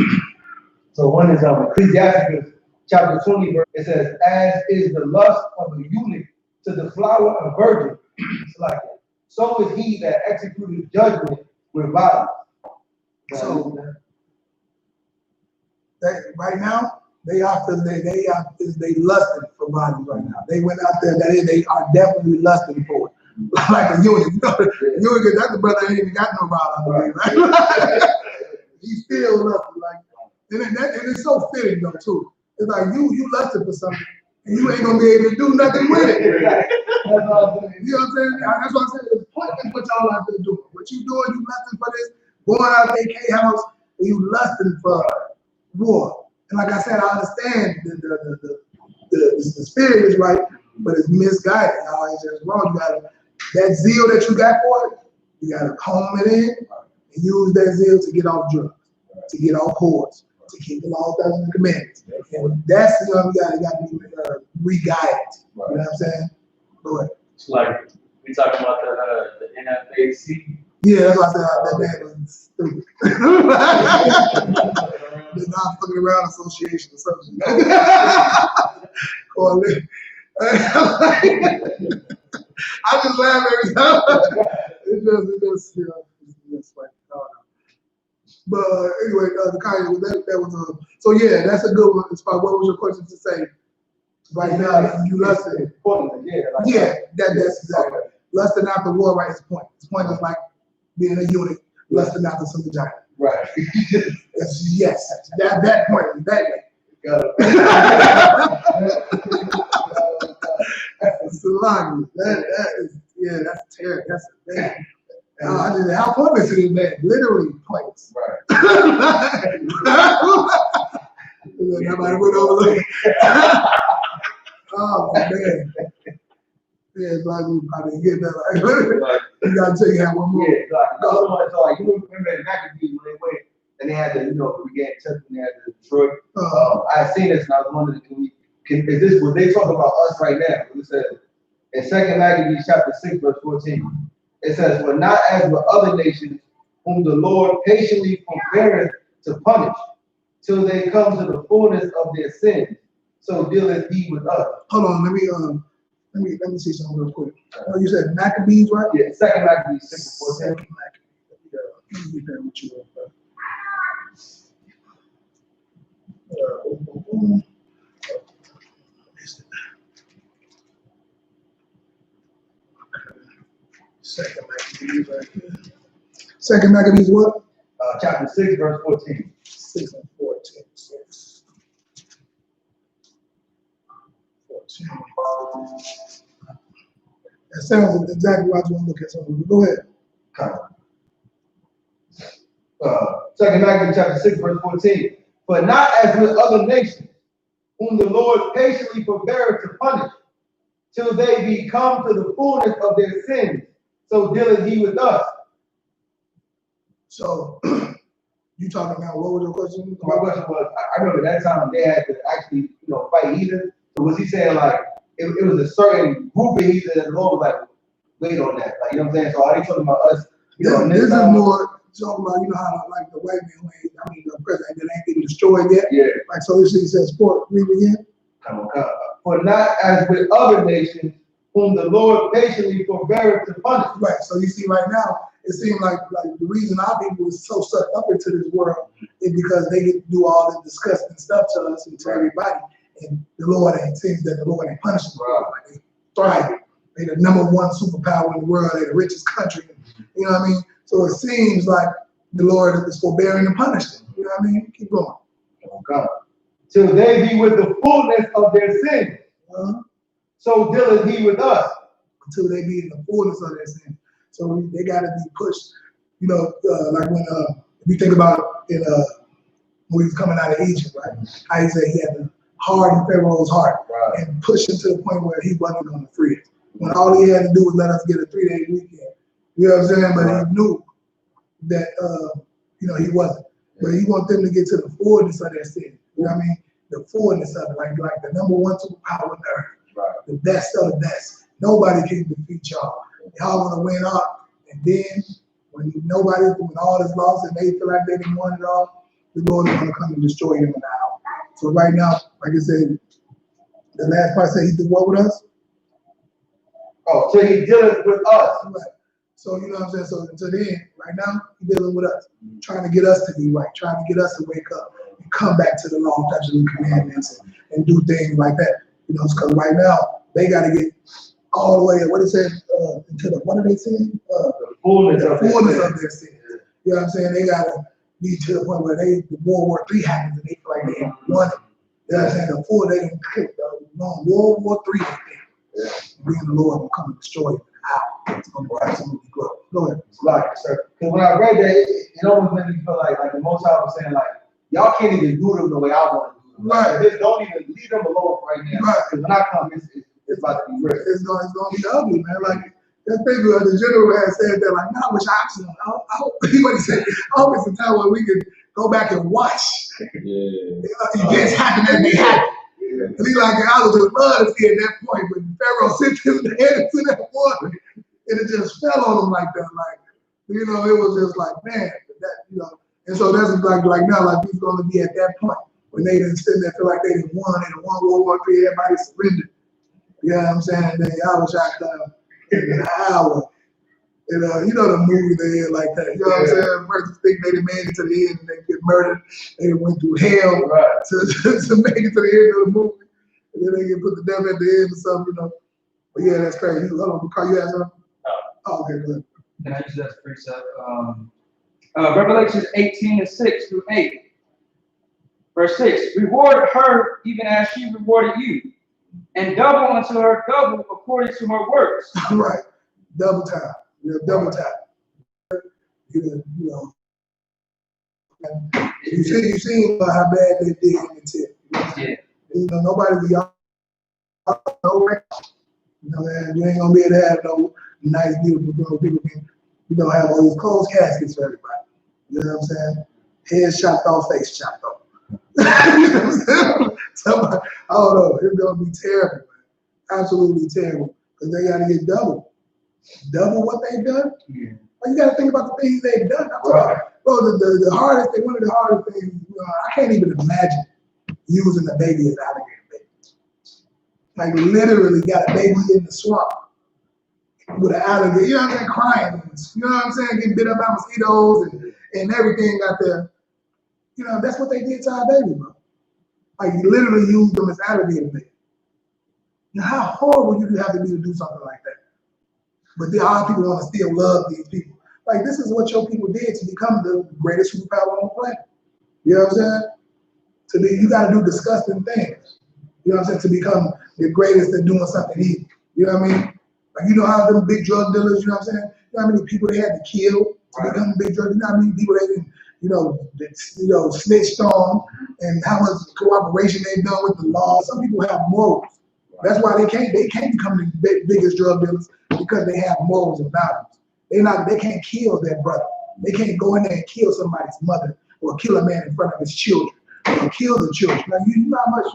So one is Ecclesiastes chapter 20, verse. It says, as is the lust of the eunuch to the flower of virgin, it's like that. So is he that executed judgment with violence. So right now, they lusting for bodies right now. They went out there, they are definitely lusting for it. Like a eunuch, you know, eunuch, that's the brother ain't even got no body, I believe, right? He's still lusting, like, and it's so fitting though too. It's like you lusting for something, and you ain't gonna be able to do nothing with it. You know what I'm saying? That's what I said. It's pointless what y'all out there doing. What you doing? You lusting for this, going out of the AK house, and you lusting for war. And like I said, I understand the spirit is right, but it's misguided. Y'all ain't just wrong. You gotta, that zeal that you got for it, you gotta comb it in and use that zeal to get off drugs, to get off whores, to keep the law, statutes, and commandments. And that's the you gotta be re-guided. You know what I'm saying? Go ahead. It's like we talking about the NFAC. Yeah, that's why I said that man was stupid. The non-fucking around association or something. I just laugh every time. It just, you know, it's like, but anyway, the Kanye, that was so yeah, that's a good one. It's about what was your question to say? Right now, you lusting. Yeah, that's exactly. Lusting after war, right? His point. His point is like being a unit, lusting after some vagina. Right. Yes. That point is that way. Salami. That is, yeah, that's terrible. That's a thing. How pointless it is, man. Literally pointless. Right. Nobody went over there. Oh man. Yeah, it's like we probably get that. Like, you gotta tell you how one more. Yeah, like you remember the Maccabees when they went and they had to, you know, regain temple and they had to destroy. I had seen this and I was wondering, is this what they talk about us right now? It says in 2 Maccabees chapter 6, verse 14. It says, "But not as with other nations, whom the Lord patiently forbeareth to punish, till they come to the fullness of their sins. So dealeth he with us." Hold on, let me Let me see something real quick. Oh, you said Maccabees, right? Yeah, second Maccabees 6:14. Second Maccabees. Yeah, let me get that with you. Second Maccabees right here. Second Maccabees what? Chapter 6, verse 14. 6 and 14. 6. 14. That sounds exactly what I was going to look at. So go ahead. Second Maccabees chapter 6, verse 14. But not as with other nations, whom the Lord patiently forbeareth to punish, till they be come to the fullness of their sins. So dealeth he with us. So you talking about what was your question? So my question was, I remember that time they had to actually, fight heathen. So was he saying like it was a certain group of heathen that the Lord was like, wait on that, like, you know what I'm saying? So are they talking about us? This is more talking about, how like the white man, the president that ain't been destroyed yet. Yeah. Like, so this says, read it again. For not as with other nations, whom the Lord patiently forbeareth to punish. Right. So you see, right now, it seems like the reason our people is so sucked up into this world is because they get to do all this disgusting stuff to us and to everybody, and the Lord seems that the Lord ain't punishing them. Right. Like, they thrive. They the #1 superpower in the world. They the richest country. You know what I mean? So it seems like the Lord is forbearing to punish them. You know what I mean? Keep going. Oh God. Till they be with the fullness of their sins. So dealeth he with us. Until they be in the fullness of their sins. So they got to be pushed. Like when if you think about when he was coming out of Egypt, right? How he said he had to harden Pharaoh's heart and push him to the point where he wasn't going to free us. When all he had to do was let us get a 3-day weekend. You know what I'm saying? But he knew that he wasn't. But he wanted them to get to the fullness of their sin. You know what I mean? The fullness of it, like the #1 superpower on earth, the best of the best. Nobody can defeat y'all. Y'all want to win up, and then when all is lost and they feel like they didn't win it all, the Lord is going to come and destroy them in the hour. So right now, like I said, the last part said he did what with us? Oh, so he dealeth with us. Right. So you know what I'm saying? So until then, right now, he's dealing with us, trying to get us to be right, trying to get us to wake up and come back to the law, statutes, and commandments and do things like that. Because right now they got to get all the way, what it says, into the, what are they saying? The fullness of their sin. You know what I'm saying? They got to be to the point where the World War III happens and they feel like they won it. You know what I'm saying? Before they didn't kick World War III, being the Lord will come and destroy it. It's going to absolutely grow. Go ahead. Because when I read that, it almost made me feel like the Most High was saying, like, y'all can't even do them the way I want to do them. Right. Just don't even leave them alone right now. Right. Because when I come, it's about to be real. It's going to be ugly, man. Like, that thing the general had said that, like, now I wish I hope it's a time where we can go back and watch events happen as they happen. And he like, I would just love to see at that point when Pharaoh sent his head into that water, and it just fell on him like that. Like, it was just like, man, and so that's like now, like he's going to be at that point when they didn't sit there feel like they didn't won World War III, everybody surrendered. You know what I'm saying? And then y'all was shot down in an hour. And the movie they had like that. You know what I'm saying? First think they didn't make it to the end and they get murdered. They went through hell to make it to the end of the movie. And then they get put to death at the end or something, But yeah, that's crazy. Hold on, Carl, you have something? Oh, okay, good. Can I use that precept? Revelation 18:6-8. Verse 6, reward her even as she rewarded you, and double unto her double according to her works. Right. Double time. Double time. You see how bad they did in the tip. Yeah. Nobody, y'all, no record. Man, you ain't gonna be able to have no nice, beautiful girl. People can, have all these closed caskets for everybody. You know what I'm saying? Head chopped off, face chopped off. Somebody, I don't know. It's gonna be terrible, man. Absolutely terrible. Because they gotta get double what they've done. Yeah. You gotta think about the things they've done. Bro, the hardest thing, one of the hardest things, I can't even imagine using a baby as alligator bait. Like literally got a baby in the swamp with an alligator, you know what I'm saying, crying, you know what I'm saying, getting bit up by mosquitoes and everything out there. You know, that's what they did to our baby, bro. Like you literally used them as alligator bait. Now, how horrible you have to be to do something like that? But then our people want to still love these people. Like this is what your people did to become the greatest superpower on the planet. You know what I'm saying? To be, you got to do disgusting things. You know what I'm saying? To become the greatest at doing something evil. You know what I mean? Like you know how them big drug dealers, you know what I'm saying? You know how many people they had to kill to become big drug? You know how many people they didn't, snitched on, and how much cooperation they've done with the law. Some people have morals. That's why they can't become the biggest drug dealers, because they have morals and values. They can't kill their brother. They can't go in there and kill somebody's mother or kill a man in front of his children or kill the children. Like you know how much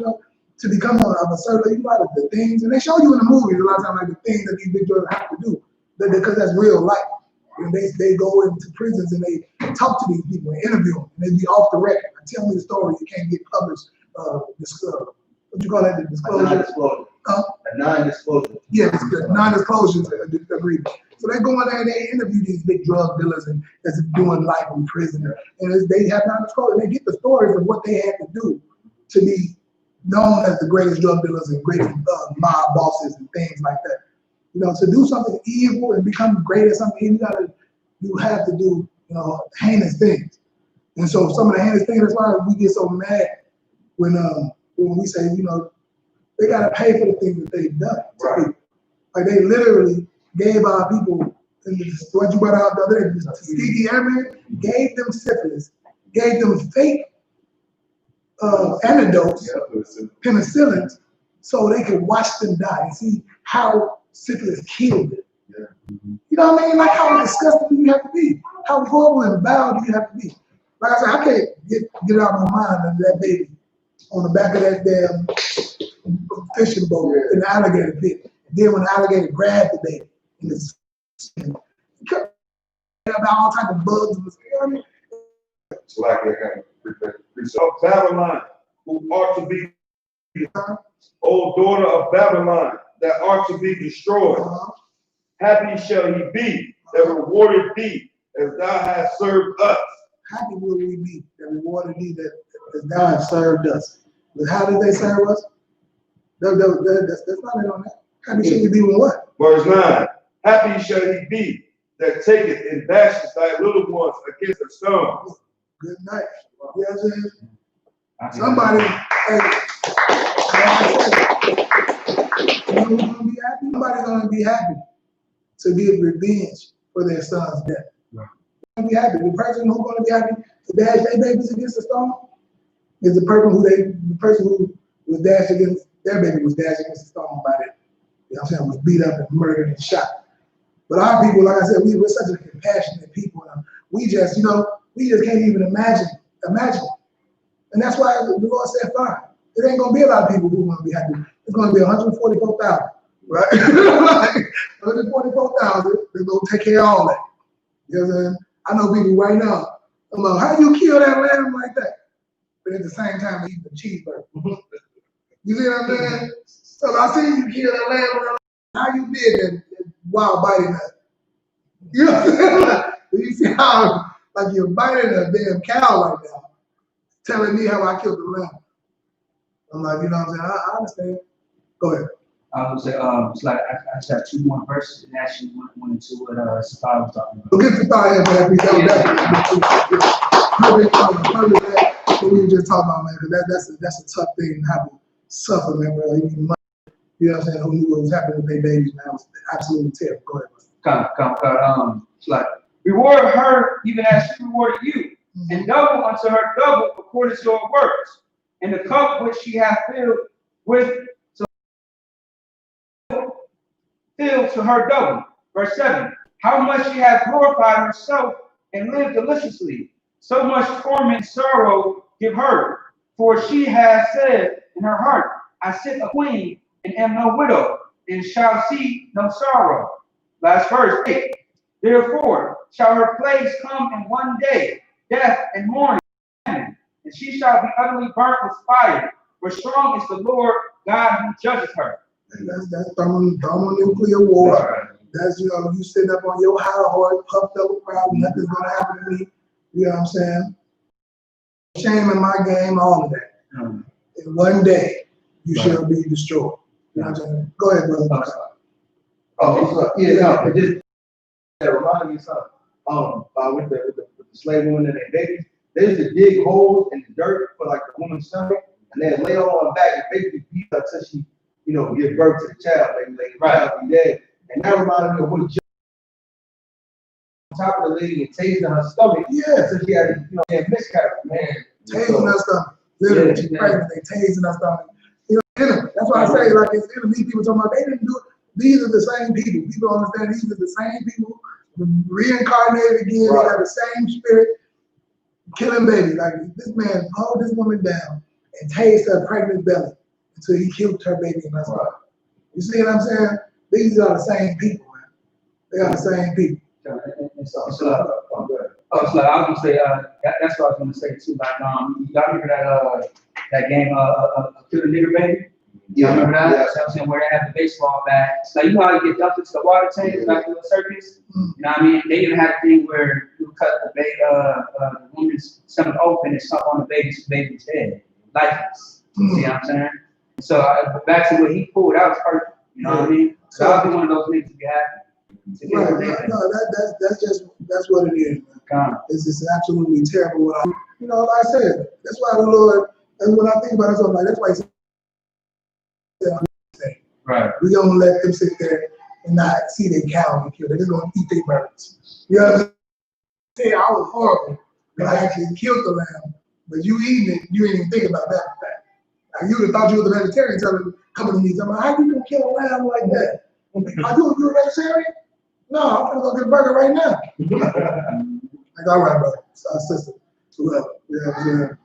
to become of a certain, you know the things, and they show you in the movies a lot of times like the things that these big drugs have to do, because that's real life. And they go into prisons and they talk to these people and interview them, and they be off the record and tell me the story. You can't get published. What you call that? The disclosure. Non-disclosure. A non-disclosure. Yeah, it's the non-disclosure agreement. So they go in there and they interview these big drug dealers and that's doing life in prison, and they have non-disclosure. They get the stories of what they had to do to be known as the greatest drug dealers and greatest mob bosses and things like that. You know, to do something evil and become great at something evil, you have to do, heinous things. And so some of the heinous things, that's why we get so mad when we say, they gotta pay for the things that they've done to people. Like they literally gave our people, what you brought out the other day, Tuskegee Airmen, gave them syphilis, gave them fake antidotes, penicillin, so they could watch them die and see how syphilis killed them. You know what I mean? Like how disgusting do you have to be? How horrible and vile do you have to be? Like I said, I can't get it out of my mind that that baby on the back of that damn fishing boat in the alligator pit. And then when the alligator grabbed the baby, and about all types of bugs, you know what I mean? It's like so Babylon, who ought to be, O daughter of Babylon, that ought to be destroyed. Happy shall he be that rewarded thee as thou hast served us. Happy will we be that rewarded thee that thou hast served us. But how did they serve us? That's not it on that. Happy shall he be with what? Verse 9. Happy shall he be that taketh and dashes thy little ones against the stones. Good night. You know what I'm saying? Somebody, who's gonna be happy? Somebody's gonna be happy to get revenge for their son's death. Gonna be happy. The person who's gonna be happy to dash their babies against the stone is the person who was dashed against their baby was dashed against the stone by them. You know what I'm saying? Was beat up and murdered and shot. But our people, like I said, we're such a compassionate people. We just can't even imagine. And that's why the Lord said, fine. It ain't gonna be a lot of people who are gonna be happy. It's gonna be 144,000, right? 144,000, they're gonna take care of all that. You know what I'm saying? I know people right now, I'm like, how you kill that lamb like that? But at the same time, they eat the cheeseburger. You see what I'm saying? So I see you kill that lamb, how you did that while biting that. You know what I'm saying? You see how, like you're biting a damn cow like that, telling me how I killed the lamb. I'm like, you know what I'm saying? I understand. Go ahead. I would say, it's like I just have two more verses and actually went into what Sakai was talking about. Well, get the thought in, man. Perfect. What we were just talking about, man, because that's a tough thing to have to suffer, man. Bro. You know what I'm saying? Who knew what was happening with their babies, man? It was absolutely terrible. Go ahead. It's like, reward her even as she rewarded you, and double unto her double according to your works. And the cup which she hath filled with, filled to her double. Verse 7. How much she hath glorified herself and lived deliciously, so much torment and sorrow give her. For she has said in her heart, I sit a queen and am no widow, and shall see no sorrow. Last verse 8. Therefore shall her plagues come in one day, death and mourning, and she shall be utterly burnt with fire. For strong is the Lord God who judges her. That's thermonuclear war. Right. That's, you know, you sitting up on your high horse, puffed up with pride, nothing's gonna happen to me. You know what I'm saying? Shame in my game, all of that. In one day, you shall be destroyed. You know what I'm saying? Go ahead, brother. Yeah, it just reminded me of something. With the slave women and their babies, they used to dig holes in the dirt for like the woman's stomach, and then lay her on her back and basically beat her until she, you know, give birth to the child. Like the child be dead. And that reminded me of when on top of the lady and tasing her stomach. Yeah, so she had, you know, miscarriage, man. Tasing her stomach. Literally, she's pregnant, they tasing her stomach. You know, enemy. That's why I say, like, it's enemy. People talking about, they didn't do it. These are the same people. People understand these are the same people reincarnated again. Right. They have the same spirit, killing babies. Like, this man pulled this woman down and tased her pregnant belly until he killed her baby in her stomach. You see what I'm saying? These are the same people, man. They are the same people. So I was gonna say, that's what I was gonna say too. Like, y'all remember that game, Kill the Nigger Baby? Yeah, remember that? Yeah. So I'm saying where they have the baseball bat. So you know how you get dumped into the water tank, like the circus? You know what I mean? They even had a thing where you cut the woman's stomach open and stomp on the baby's head, lifeless. See what I'm saying? So back to what he pulled, that was perfect. You know what I mean? So I was one of those niggas to be happy. Right, no, that's what it is, man. It's just absolutely terrible. You know, like I said, that's why the Lord, and when I think about it, I'm like, that's why he said, right. We're gonna let them sit there and not see their cow get killed. They're just gonna eat their birds. You know what I'm saying? I was horrible, but I actually killed the lamb. But you eating it, you ain't even think about that fact. Like, you would have thought you was a vegetarian coming to me, telling me, how you gonna kill a lamb like that? Are you a vegetarian? No, I'm gonna go get a burger right now. Like, all right, brother, sister, whoever. You know what I'm saying?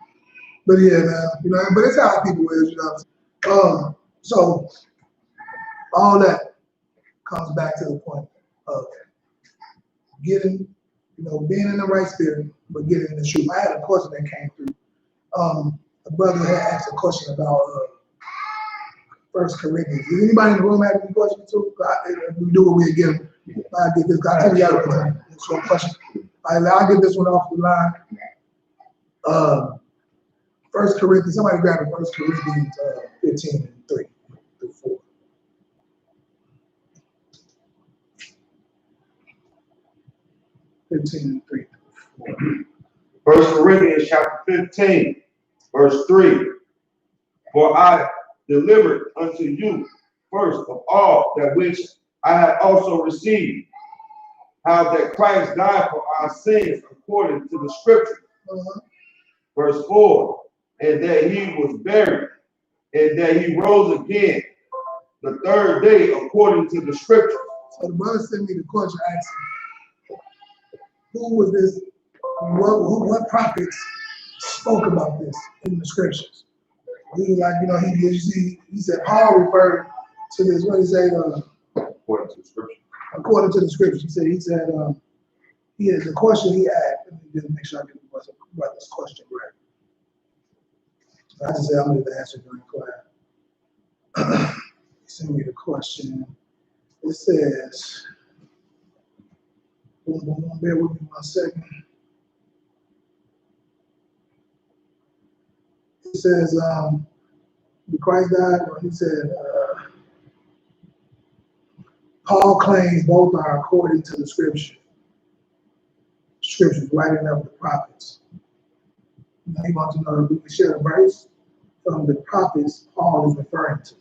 But yeah, man, you know, but it's how people is, you know what I'm saying? So all that comes back to the point of getting, you know, being in the right spirit, but getting in the truth. I had a question that came through. A brother had asked a question about 1 Corinthians. Does anybody in the room have any questions too? If we do it, we'll get them. I'll get this. I'll tell you out this one question. I'll get this one off the line. 1 Corinthians, somebody grab it, 1 Corinthians 15:3 through 4. (15:3) 1 Corinthians chapter 15, verse 3. For I delivered unto you first of all that which I have also received, how that Christ died for our sins according to the scripture. Verse 4. And that he was buried, and that he rose again the third day according to the scripture. So the brother sent me the question asking, who was this? What prophets spoke about this in the scriptures? He was like, you know, he said Paul referred to this. What he said? According to the scripture. According to the scripture, he said he had the question he asked. Let me just make sure I get this question right. I just said I'm going to answer during class. He sent me the question. It says, bear with me 1 second. It says, Christ died, he said, Paul claims both are according to the scriptures, writing up the prophets. Now he wants to know if we can share a verse from the prophets Paul is referring to.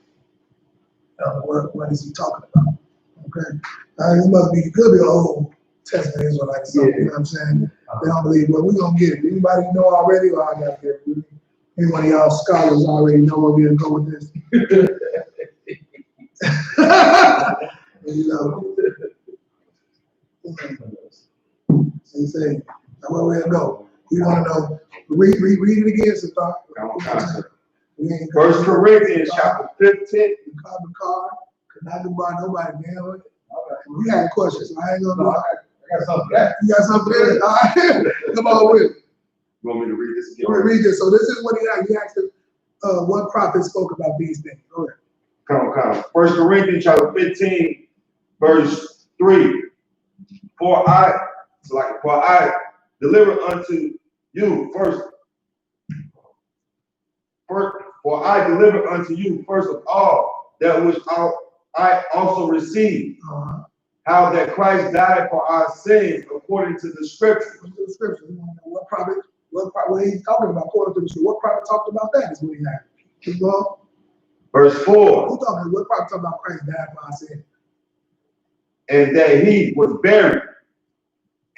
What is he talking about? Okay. It could be an Old Testament Israelite, so, you know what I'm saying? They don't believe, well, we're going to get it. Anybody know already, or I got to get it? Any one of y'all scholars already know where we're going to go with this? You know. He say, where we're going to go. We want to know. Read it again, so 1 Corinthians chapter 15. You had a question, so I ain't gonna know. I got something for that. You got something for that? All right. Come on with it. You want me to read this again? Read this. So this is what he asked. He asked what prophet spoke about these things. Go ahead. Come. 1 Corinthians chapter 15, verse 3. For I deliver unto you first. For I deliver unto you first of all that which I also received, how that Christ died for our sins according to the scriptures. What prophet? What he's talking about according to the scripture? What prophet talked about that? Is what he had. Keep going. Verse 4. What prophet talking about Christ died for our sins? And that he was buried,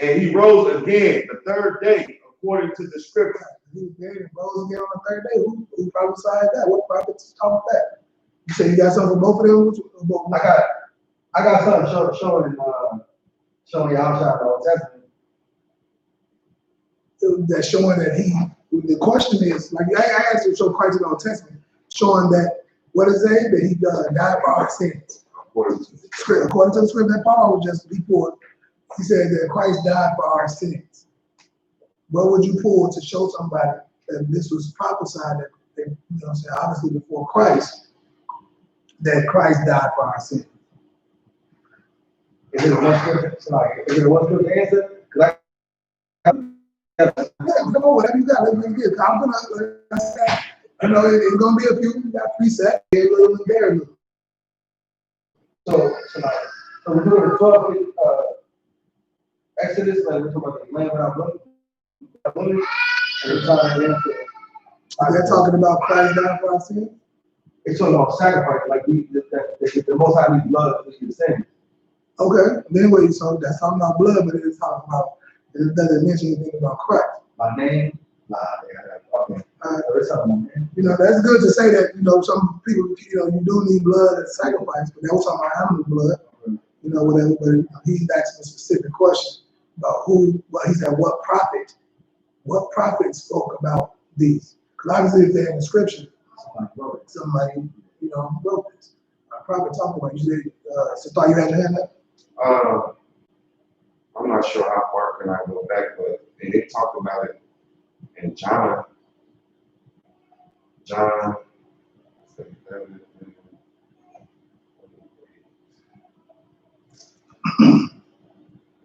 and he rose again the third day according to the scripture. He was buried and rose again on the third day. Who prophesied that? What prophets taught that? You say you got something for both of them? I got something showing you outside the Old Testament. That's showing that the question is, like I asked you to show Christ in the Old Testament, showing that, what is it? That he died for our sins. According to the script that Paul was just before, he said that Christ died for our sins. What would you pull to show somebody that this was prophesied that you know what I'm saying, obviously before Christ, that Christ died for our sins? Is it a one script answer? Come on, whatever you got, let's get it. I'm gonna, you know, it's gonna be a few. You got preset. So we're doing the 12 Exodus, like we're talking about the land without blood. They're talking about Christ died for our sins. It's talking about sacrifice, like the Most High needs blood to be sin. Okay, then what you saw, that's talking about blood, but it's talking about, it doesn't mention anything about Christ. My name? Nah, okay. There's something, man. You know, that's good to say that, you know, some people, you know, you do need blood as sacrifice, but that was talking about animal blood, you know, whatever, but he's asking a specific question about he said, what prophet spoke about these? Because obviously if they're in the scripture, somebody, you know, wrote this. A prophet talking about, you said, so thought you had your hand up? I'm not sure how far can I go back, but they talk about it in John.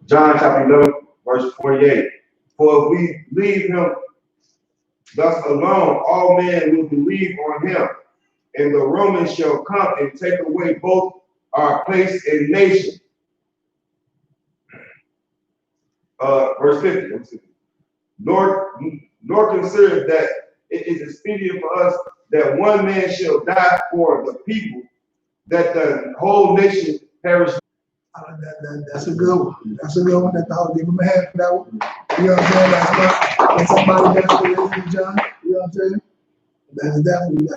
John chapter 11, verse 48. For if we leave him thus alone, all men will believe on him, and the Romans shall come and take away both our place and nation. Verse 50. Nor consider that it is expedient for us that one man shall die for the people, that the whole nation perish. That's a good one. That's a good one. I'll give him a hand for that one. You know what I'm saying? That's somebody that's the in John. You know what I'm saying? That's definitely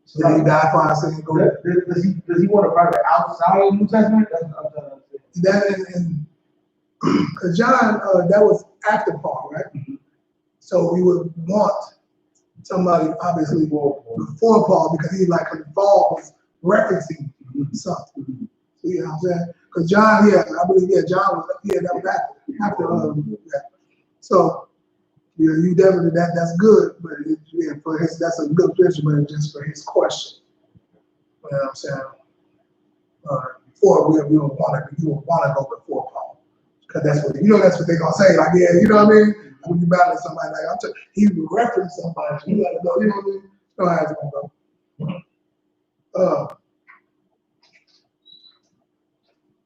so he died for our sins. Does he want to write it outside of the New Testament? Because John, that was after Paul, right? So we would want somebody obviously before Paul, because he like Paul was referencing something. You know what I'm saying? Because John, I believe, John was, that was after that. So, you definitely, that's good, but for his, that's a good picture, but just for his question. You know what I'm saying? Before we don't want to go before Paul. Because that's what, that's what they're going to say. Like, you know what I mean? When you battle somebody, like, he would reference somebody, you got to go, you know what I mean? You know how it's going to go.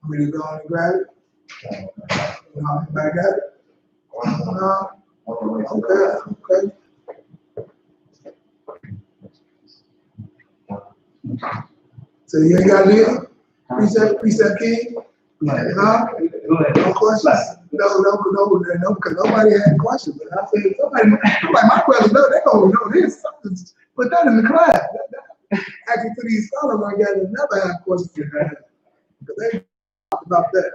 Want me to go on and grab it? Anybody got it? No? Okay. So you ain't got it? Precept King? No questions? No, because nobody had questions. But I said, somebody, my question, they're going to know this. Put that in the class. Actually, to these scholars, I got to never have questions. Because they talk about that.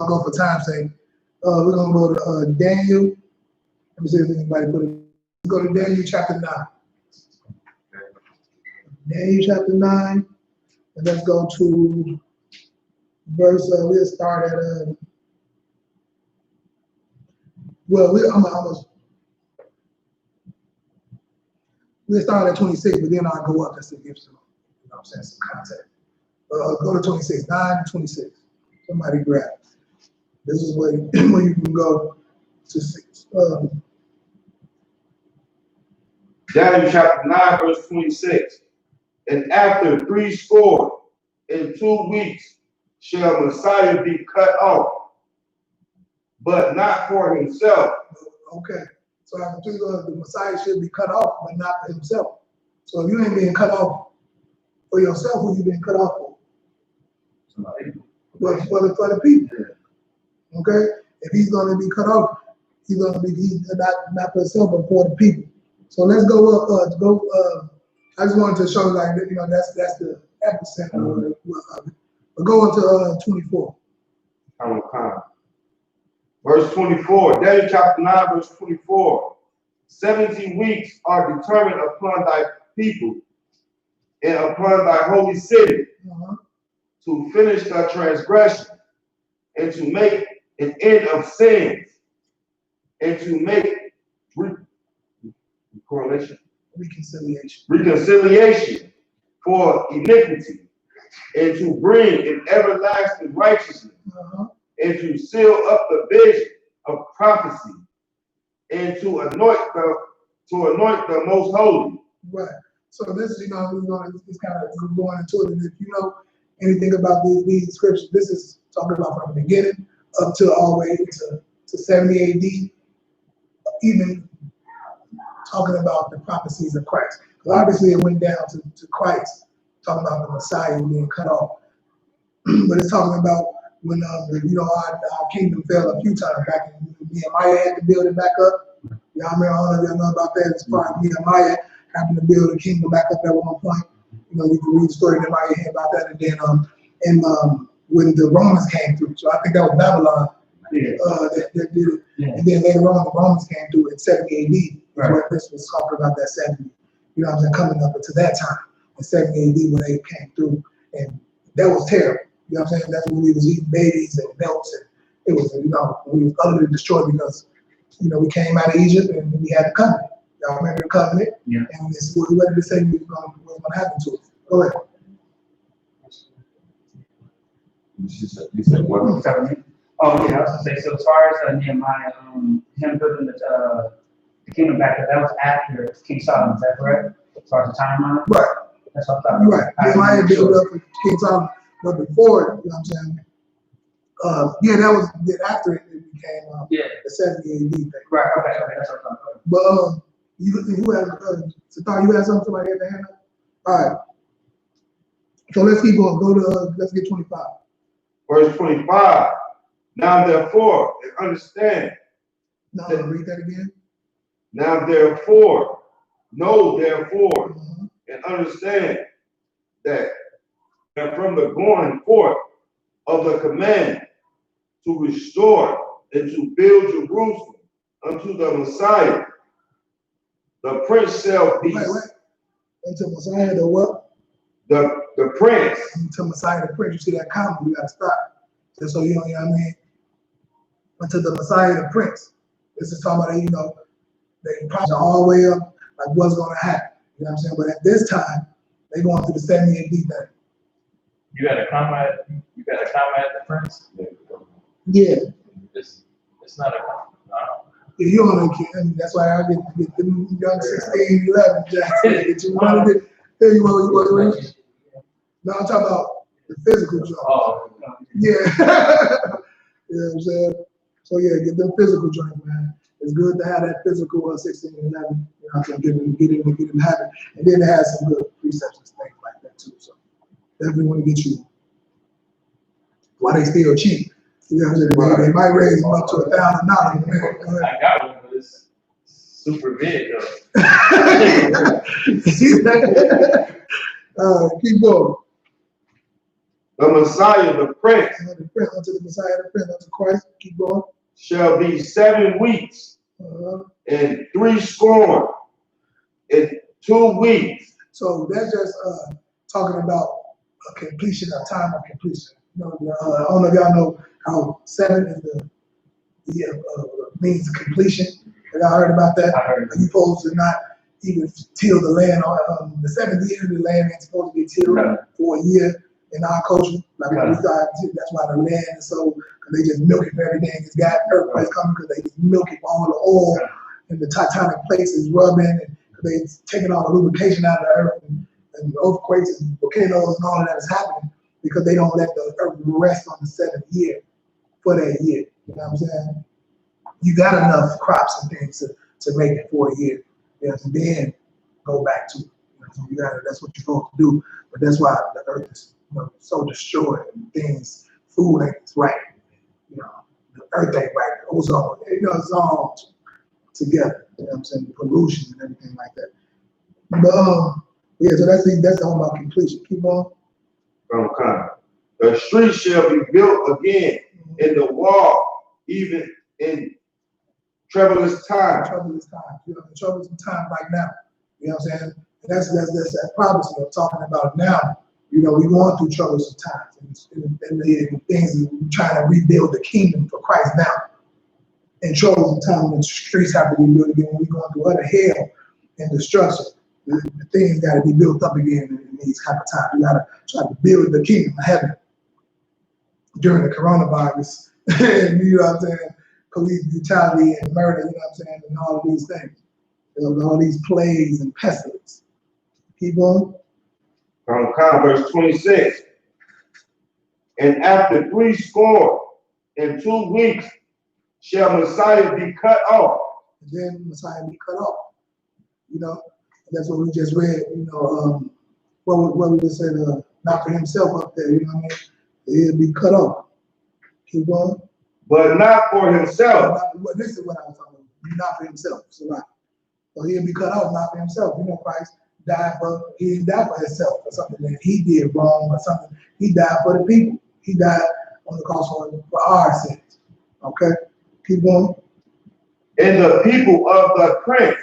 I'll go for time's sake. We're going to go to Daniel. Let me see if anybody put it. Let's go to Daniel chapter 9. Daniel chapter 9. And let's go to verse, we'll start at, we'll start at 26, but then I'll go up just to give some, you know what I'm saying, some context. Go to 26, 9 to 26. Somebody grab it. This is where you can go to 6. Daniel chapter 9, verse 26. And after 62 weeks shall Messiah be cut off, but not for himself. Okay. So after 3 the Messiah should be cut off, but not for himself. So if you ain't being cut off for yourself, who you being cut off for? For the people. Okay? If he's going to be cut off, he's going to be not for himself, but for the people. So let's go up. I just wanted to show you, like, you know, that's the epicenter of it. But go into 24. Verse 24, Daniel chapter 9, verse 24. 70 weeks are determined upon thy people and upon thy holy city to finish the transgression and to make an end of sins and to make reconciliation for iniquity and to bring an everlasting righteousness and to seal up the vision of prophecy and to anoint the most holy. Right. So this, you know, we're going to going into it. And if you know anything about these scriptures, this is talking about from the beginning up to all the way to 70 AD, even talking about the prophecies of Christ. Because obviously it went down to Christ, talking about the Messiah being cut off. But it's talking about when you know, our kingdom fell a few times back in Nehemiah had to build it back up. Y'all may all of y'all know about that. As far as Nehemiah having to build a kingdom back up at one point. You know, you can read the story in Nehemiah about that. And then when the Romans came through, so I think that was Babylon that did it. Yeah. And then later on the Romans came through in 70 AD. Right. Where this was talking about that 70, you know what I'm saying, coming up into that time. In 70 AD when they came through. And that was terrible. You know what I'm saying? That's when we was eating babies and melts, and it was, you know, we was utterly destroyed because, you know, we came out of Egypt and we had the covenant. Y'all remember the covenant? Yeah. And this what did it say was going to happen to us? Go ahead. You said what? Oh yeah, I was gonna say. So as far as Nehemiah, him building the kingdom back up, that was after King Solomon. Is that correct? As far as the timeline? Right. That's what I'm talking about. Right. Nehemiah built up for King Solomon. But before, you know what I'm saying? Yeah, that was after it became the 70 AD thing. Right, okay, that's what I'm talking about. But you have Satar, you have something, somebody had their hand up? All right. So let's keep going. Go to let's get 25. Verse 25. Now therefore, and understand. No, read that again. Now therefore, know therefore, and understand that and from the going forth of the command to restore and to build Jerusalem unto the Messiah, the prince shall be. Wait. Until Messiah the what? The prince. Until Messiah the prince. You see that comma, you gotta stop. Just so you know what I mean? Until the Messiah the prince. This is talking about, you know, they probably all the way up, like what's gonna happen. You know what I'm saying? But at this time, they going through the 70 AD thing. You got a comment at the prince? Yeah. It's not a comment. Yeah, you don't know, kid. That's why I get the young 16, 11 Jackson. Get you wanted to tell you what. No, I'm talking about the physical joint. Oh. Yeah. You know what I'm saying? So yeah, get them physical joint, man. It's good to have that physical 16 and 11. You know what I'm saying? Get in the habit. And then it has some good precepts and things like that too. So definitely want to get you while they still cheap. You know what I'm saying? They might raise them up to $1,000. I got one, but it's super big though. Keep going. The Messiah, the prince, Unto the Messiah, the prince, unto Christ. Keep going. Shall be 7 weeks and 80 and 2 weeks. So that's just talking about a completion, a time of completion. You know, I don't know if y'all know how 7 is the means of completion. Have y'all heard about that? I heard. You supposed to not even till the land. The 7th year, the land ain't supposed to get tilled for a year in our culture. Like we start, that's why the land is so. Cause they just milk it for everything. It's got earthquakes coming because they just milk it for all the oil and the tectonic plates is rubbing and they taking all the lubrication out of the earth and earthquakes and volcanoes and all of that is happening because they don't let the earth rest on the 7th year for that year. You know what I'm saying? You got enough crops and things to make it for a year. Yes, and then go back to it. You know, so you got that's what you're supposed to do. But that's why the earth is so destroyed and things, food ain't right. You know, the earth ain't right, the ozone, it's all together. You know what I'm saying? The pollution and everything like that. But yeah, so that's all about completion. Keep on. Okay. The street shall be built again in the wall, even in troublous times. Troublous times. You know, troublous times like now. You know what I'm saying? And that's that prophecy of talking about now. You know, we're going through troublesome times and the things we're trying to rebuild the kingdom for Christ now. In troublesome times when the streets have to be built again, when we're going through utter hell and destruction. The things got to be built up again in these kind of times. We got to try to build the kingdom of heaven during the coronavirus. You know what I'm saying? Police brutality and murder, you know what I'm saying? And all of these things. All these plagues and pestilence. Keep going. Verse 26. And after 62 weeks shall Messiah be cut off. And then Messiah be cut off. You know, and that's what we just read, you know, what we just said, not for himself up there, you know what I mean? He'll be cut off. Keep going. But not for himself. This is what I was talking about. Not for himself. So he'll be cut off, not for himself. You know, Christ died he didn't die for himself or something that he did wrong or something. He died for the people. He died on the cross for our sins. Okay? Keep going. And the people of the prince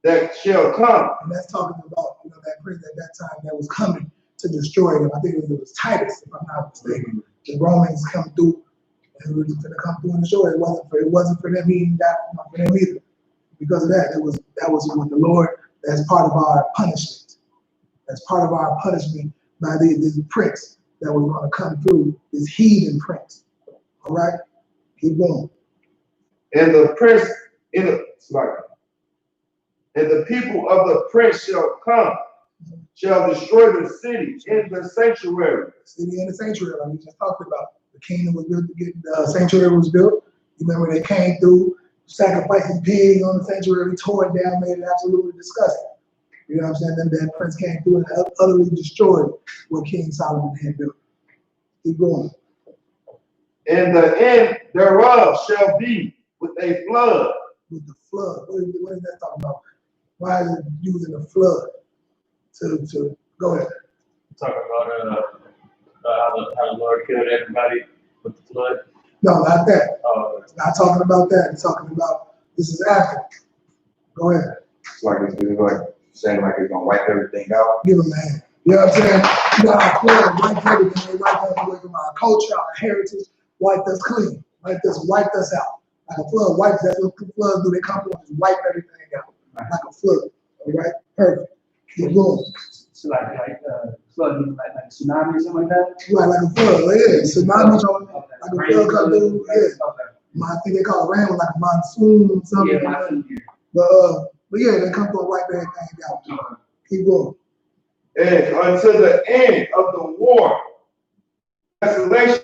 that shall come. And that's talking about, that prince at that time that was coming to destroy them. I think it was Titus, if I'm not mistaken. The Romans come through and we were going to come through and destroy. It wasn't for them. He didn't die for them either. Because of that, that was what the Lord, that's part of our punishment. That's part of our punishment by this prince that was going to come through, this heathen prince. All right? Keep going. And the prince, and the people of the prince shall come, shall destroy the city in the sanctuary. City in the sanctuary, like we just talked about. The kingdom was built to get, the sanctuary was built. You remember they came through, sacrificing pigs on the sanctuary, tore it down, made it absolutely disgusting. You know what I'm saying? Then that prince came through and utterly destroyed what King Solomon had built. Keep going. And the end thereof shall be with a flood. With the flood. What is that talking about? Why is it using the flood to go ahead? Talking about how the Lord killed everybody with the flood. No, not that. Oh, Not talking about that. It's talking about this is after. Go ahead. It's like saying like it's gonna wipe everything out. Give them a hand. You know what I'm saying? You got our flood, wiped everything. They wiped us away from our culture, our heritage, wiped us clean. Wiped us out. Like a flood wipes, that's what floods do. They come through and just wipe everything out. Like a flood. All right? Perfect. Keep going. So like flood, like tsunami or something like that? Like a flood, yeah. Tsunami, like a flood come through, yeah. Okay. I think they call it rain like a monsoon or something. Yeah, monsoon. But yeah, they come through and wipe everything out. Keep going. And until the end of the war, desolation.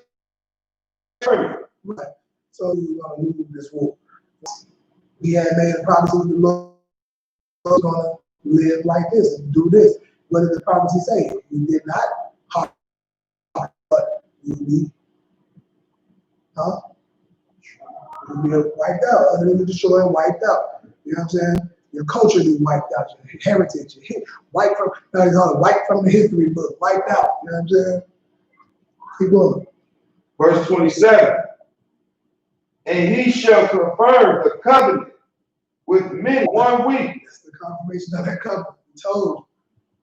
Right. So you're going to lose this war. We had made a prophecy with the Lord was going to live like this and do this. What did the prophecy say? You did not, but you be, you'll be wiped out, utterly destroyed, wiped out. You know what I'm saying? Your culture be wiped out, your heritage, wiped from, now it's called wiped from the history book, wiped out. You know what I'm saying? Keep going. Verse 27. And he shall confirm the covenant with many 1 week. That's the confirmation of that covenant. He told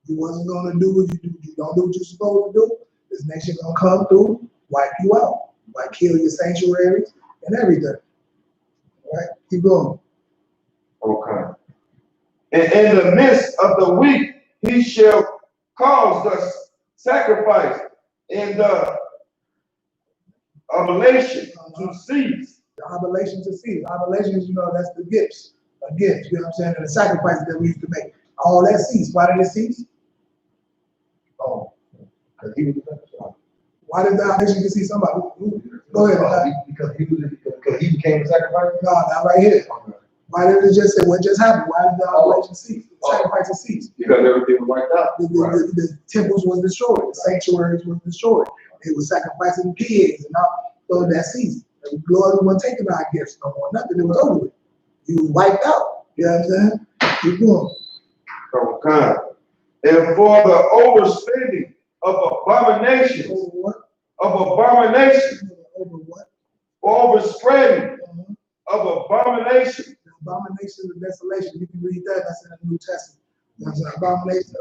you wasn't going to do what you do. You don't do what you're supposed to do. This nation going to come through, wipe you out, like kill your sanctuaries and everything. All right? Keep going. Okay. And in the midst of the week, he shall cause the sacrifice and the oblation to cease. The oblation to cease. Oblations, you know, that's the gifts. A gift, you know what I'm saying? And the sacrifices that we used to make. All that ceased. Why did it cease? Oh, because he was Why did the oblation cease? Somebody, go ahead. because he became a sacrifice? No, not right here. Why did it just say what just happened? Why did the oblation cease? The sacrifices cease. Because everything was wiped out. The temples was destroyed. The sanctuaries was destroyed. They were sacrificing pigs and all. So that ceased. The Lord wasn't taking our gifts no more. Nothing. It was over with. He was wiped out. You know what I'm saying? Keep going. From kind. And for the overspending of abominations. Over what? Of abomination. Over what? Overspreading of abomination. The abomination of desolation. You can read that. That's in the New Testament. You know what I'm saying?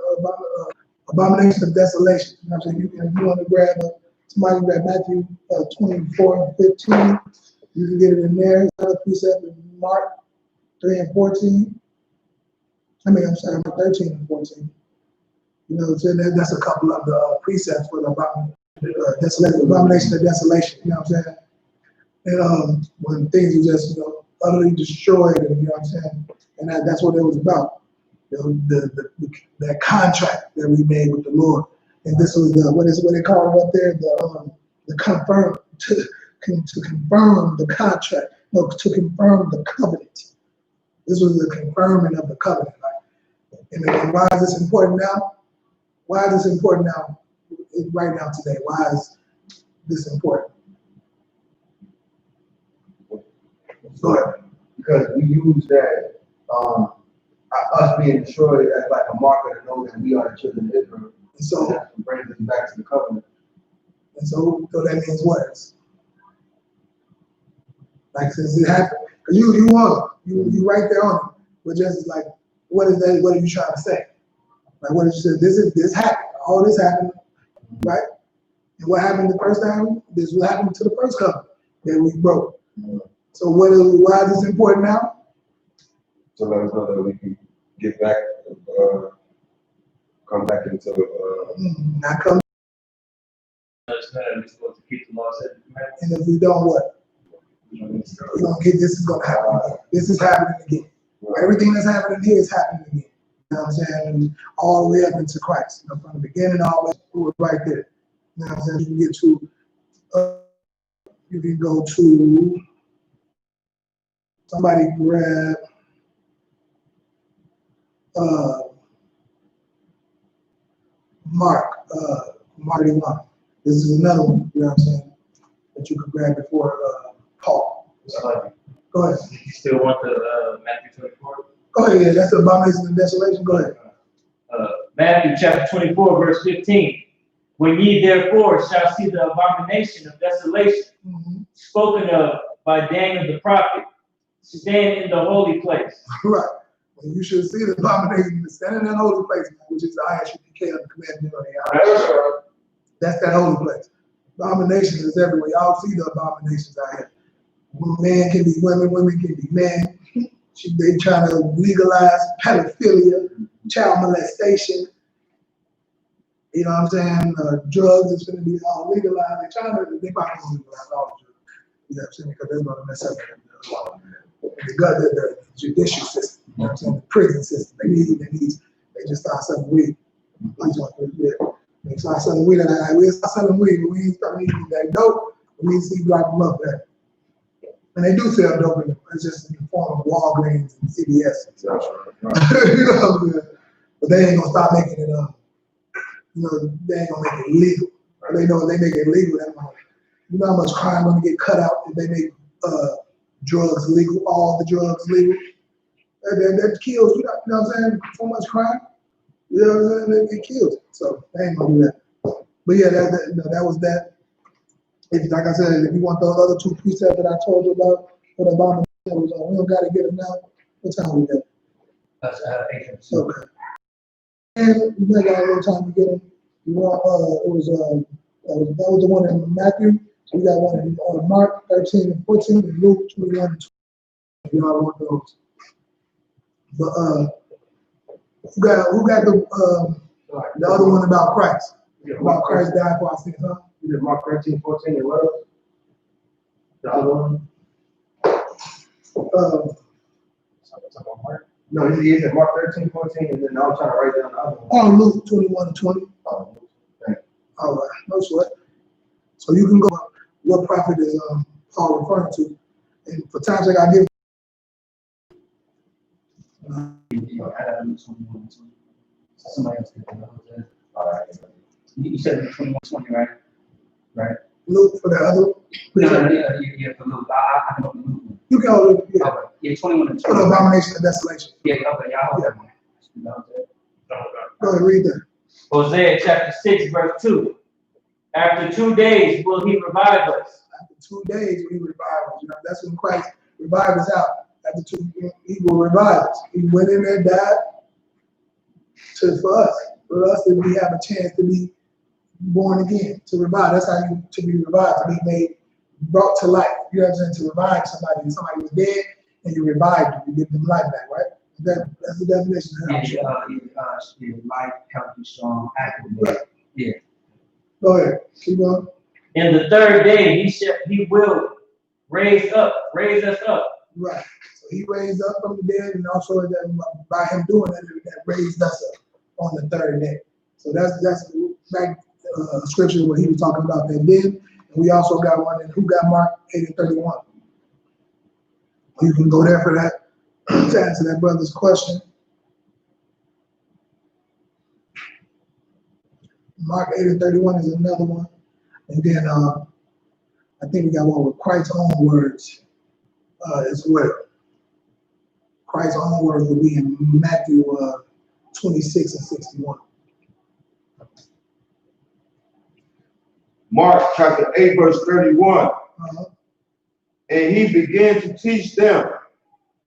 Abomination of desolation. You know what I'm saying? If you want to grab somebody grab Matthew 24 and 15. You can get it in there. Another precept in Mark 3 and 14. I'm sorry, 13 and 14. You know, so that's a couple of the precepts for the abomination of desolation. You know what I'm saying? And when things are just, you know, utterly destroyed, and you know what I'm saying? And that's what it was about. You know, that contract that we made with the Lord. And this was what they call it up there, the confirm to confirm the contract, no, to confirm the covenant. This was the confirming of the covenant. Right? And why is this important now? Why is this important now? Right now today, why is this important? Go ahead. Because we use that us being destroyed as like a marker to know that we are the children of Israel. And so that brings us back to the covenant. And so that means what? Like since it happened, because you want it, you right there on it. But just like, what is that? What are you trying to say? Like what did you say? This happened. All this happened, right? And what happened the first time? This what happened to the first covenant that we broke. So why is this important now? So let us know that we can get back, come back into not come. Understand we're supposed to keep the law, statutes, and commandments. And if we don't, what? We're gonna get this is gonna happen again. This is happening again. Everything that's happening here is happening again. You know what I'm saying? And all the way up into Christ. You know, from the beginning all the way through right there. You know what I'm saying? You can get to you can go to somebody grab Mark 31. This is another one, you know what I'm saying, that you could grab before Paul. Go ahead. You still want the Matthew 24? Go ahead, yeah, that's the abomination of desolation. Go ahead. Matthew chapter 24, verse 15. When ye therefore shall see the abomination of desolation spoken of by Daniel the prophet, stand in the holy place. Right. And you should see the abomination standing in that holy place, which is the I.S.U.P.K of the commandment of the That's that holy place. Abomination is everywhere. Y'all see the abominations out here. Men can be women, women can be men. They trying to legalize pedophilia, child molestation. You know what I'm saying? Drugs is going to be all legalized. They probably going to legalize all the drugs. You know what I'm saying? Because they're going to mess up the judicial system. You know what I'm saying? The prison system. They just start selling weed. They start selling weed, and we start selling weed, but we ain't starting eating that dope. We need to see drop them up there. And they do sell dope in it's just in the form of Walgreens and CVS. You know what I'm saying? But they ain't gonna stop making it you know, they ain't gonna make it legal. They know if they make it legal, you know how much crime gonna get cut out if they make drugs legal, all the drugs legal. That kills, you know what I'm saying? So much crime. You know what I'm saying? It kills it. So they ain't gonna do that. But yeah, that was that. If, like I said, if you want those other two precepts that I told you about for the abomination, we don't gotta get them now. What time we got? That's 8. Okay. And we might got a little time to get them. You want that was the one in Matthew. So we got one in Mark 13 and 14 and Luke 21 and 20. You all want those. But Who got the other one about Christ? About Christ died for our sins, huh? You did Mark 13:14 and what else? The other one? No, he said Mark 13:14, and then I was trying to write down the other one. Oh, Luke 21:20. Oh, thank you. All right, no sweat. So you can go, what prophet is Paul referring to? And for times like I give. Somebody else did that. All right. You said 21:20, right? Right. Luke for the other. Yeah, for Luke. I can open Luke. You can hold it. Yeah. Okay. Yeah, 21 and For 20. the abomination of desolation. Yeah, okay, y'all hold that one. Go ahead, read that. Hosea chapter 6, verse 2. After 2 days will he revive us. After 2 days, when he revives us. You know, that's when Christ revived us out. After 2, he will revive us. He went in there, died for us that we have a chance to be born again, to revive. That's how you to be revived, to be made, brought to life. You know what I'm saying? To revive somebody. If somebody was dead and you revived them, you give them life back, right? That's the definition. Yeah, life, healthy, strong, active. Right. Yeah. Go ahead. Keep going. In the third day he will raise us up. Right. So he raised up from the dead, and also that by him doing that raised us up on the third day. So that's back scripture where he was talking about that then. And we also got one who got Mark 8:31. You can go there for that to answer that brother's question. Mark 8:31 is another one. And then I think we got one with Christ's own words as well. Christ's own words will be in Matthew 26 and 61. Mark chapter 8, verse 31. And he began to teach them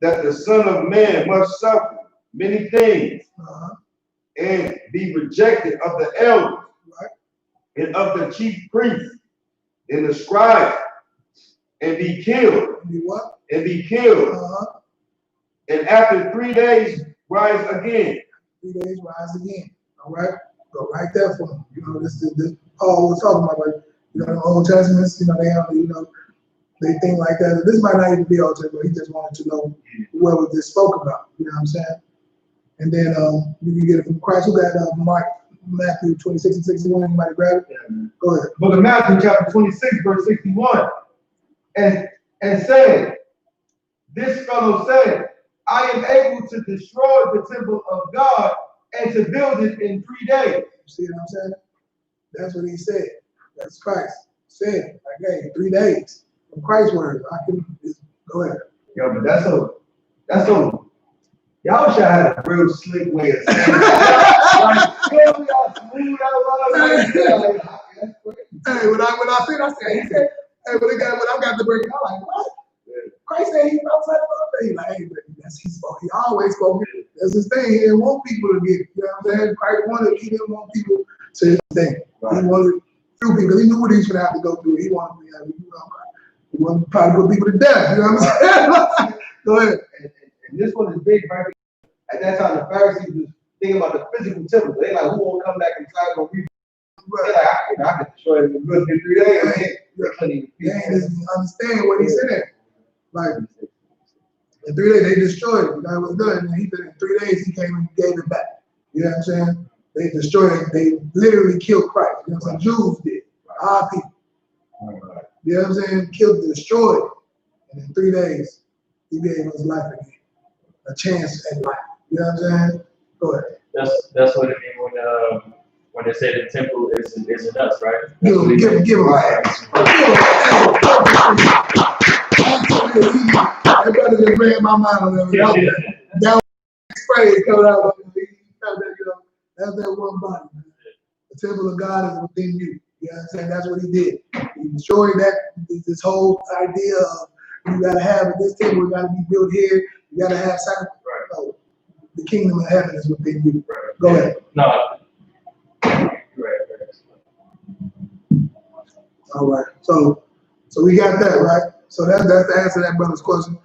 that the Son of Man must suffer many things and be rejected of the elders and of the chief priests and the scribes and be killed. Be what? And be killed. And after 3 days rise again. 3 days rise again. All right? Go right there for them. You know, this Paul was talking about, like, you know, the Old Testaments, you know, they have, you know, they think like that. This might not even be Old Testament, he just wanted to know what was this spoke about. You know what I'm saying? And then you can get it from Christ. Who got Matthew 26 and 61? Anybody grab it? Yeah. Go ahead. Book of Matthew, chapter 26, verse 61. And saying, this fellow said, I am able to destroy the temple of God and to build it in 3 days. See what I'm saying? That's what he said. That's Christ said. Okay, 3 days. From Christ's words. I can just go ahead. Yo, but that's so y'all should have had a real slick way of saying that. Like, y'all smooth out. Hey, when I said, he said, hey, when I got the break, I'm like, what? Christ said he's outside of the He's like, hey, but he spoke. He always spoke. That's his thing. He didn't want people to get it. You know what I'm saying? Christ he didn't want people to his thing. Right. He wanted few people. He knew what he was going to have to go through. He wanted to he wanted to probably put people to death. You know what I'm saying? Go ahead. And this one is big, right? At that time, the Pharisees was thinking about the physical temple. They like, who won't come back inside and read? They're like, I can destroy it in 3 days. They ain't understand what he said. Like, in 3 days, they destroyed it. That was done. And he said in 3 days, he came and gave it back. You know what I'm saying? They destroyed it. They literally killed Christ. You know what I'm saying? Jews did. Our people. You know what I'm saying? Killed, destroyed. And in 3 days, he gave us life again. A chance at life. You know what I'm saying? Go ahead. That's what it means when they say the temple is in us, right? Give him right. That brother just read my mind on that. That phrase coming out of it. That's that one body. The temple of God is within you. You know what I'm saying? That's what he did. He destroyed this whole idea of you gotta have this temple, gotta be built here, you gotta have sacrifice. Right. So, the kingdom of heaven is within you. Right. Go ahead. No. All right. So we got that, right? So that's the answer to that brother's question.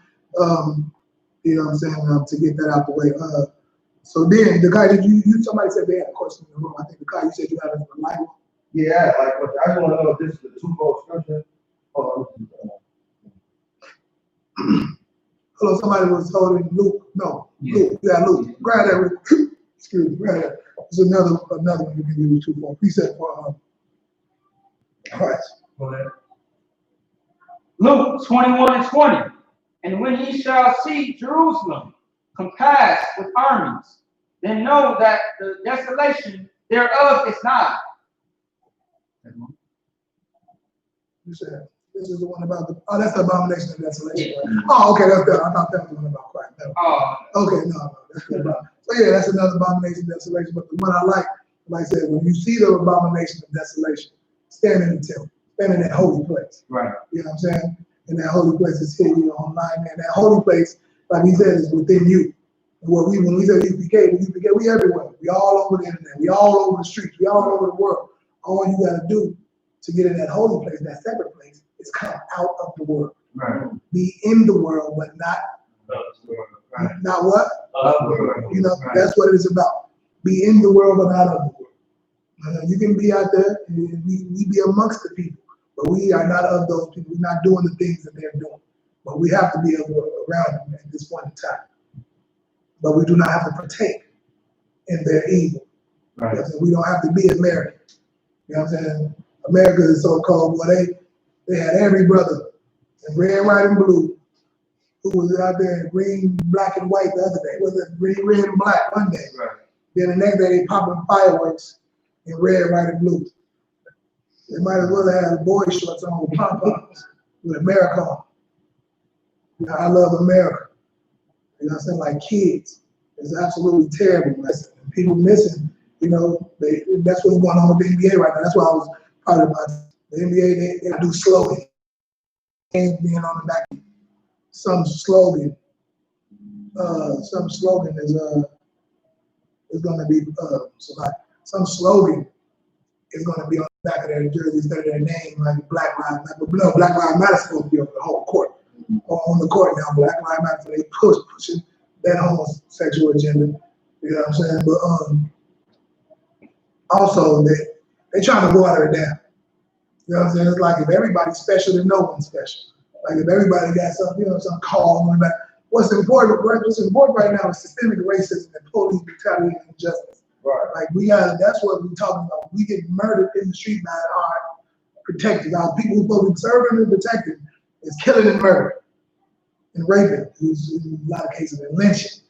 You know what I'm saying? To get that out the way. So then the guy that you somebody said they had a question in the room. I think the guy you said you had a light one. Yeah, like what I just want to know if this is the two-fold scripture. Hello, somebody was holding Luke. No, Luke. Yeah, Luke. Grab that. Excuse me. Grab that. There's another one you can use 2-4 precept for Christ. Luke 21:20. And when ye shall see Jerusalem compassed with armies, then know that the desolation thereof is nigh. You said this is the one about the that's the abomination of desolation. Yeah. Oh, okay, that's good. I thought that was the one about Christ. Oh, okay, no, that's good. So yeah, that's another abomination of desolation. But the one I like I said, when you see the abomination of desolation, stand in the temple, stand in that holy place. Right. You know what I'm saying? And that holy place is here, online, man. That holy place, like he said, is within you. And when we say U.P.K, we everywhere. We all over the internet. We all over the streets. We all over the world. All you got to do to get in that holy place, that separate place, is come out of the world. Right. Be in the world, but not right. Not what? You know, right. That's what it's about. Be in the world, but not of the world. You can be out there and we be amongst the people, but we are not of those people. We're not doing the things that they're doing. But we have to be around them at this point in time. But we do not have to partake in their evil. Right. You know, we don't have to be American. You know what I'm saying? America is so called, well, they had every brother in red, white, and blue who was out there in green, black, and white the other day. Was it green, red, and black one day? Right. Then the next day they popping fireworks in red, white, and blue. They might as well have boy shorts on with pom-poms with America on. You know, I love America. You know what I'm saying? Like kids. It's absolutely terrible. People missing, you know, that's what's going on with the NBA right now. That's why I was probably about the NBA, they do slogan. Games being on the back. Some slogan is going to be, some slogan is going to be on the back of their jersey instead of their name, like Black Lives Matter. But no, Black Lives Matter is supposed to be on the whole court. On the court now, Black Lives Matter, so they pushing that homosexual agenda. You know what I'm saying? But also they trying to water it down. You know what I'm saying? It's like if everybody's special, then no one's special. Like if everybody got something, you know, some call on the back. What's important right now is systemic racism and police brutality and injustice. Right. Like that's what we're talking about. We get murdered in the street by our protectors. Our people who supposed to be serving and protecting is killing and murdering and raping, who's in a lot of cases and lynching.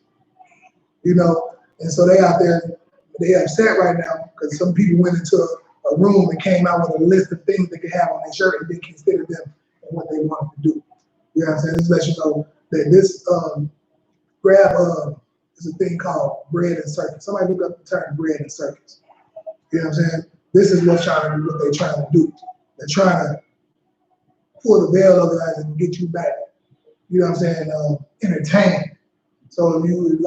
You know, and so they out there, they upset right now because some people went into a room and came out with a list of things they could have on their shirt and they consider them and what they wanted to do. You know what I'm saying? This lets you know that this is a thing called bread and circus. Somebody look up the term bread and circus. You know what I'm saying? This is what they're trying to do. They're trying to pull the veil over your eyes and get you back. You know what I'm saying? Entertained. So you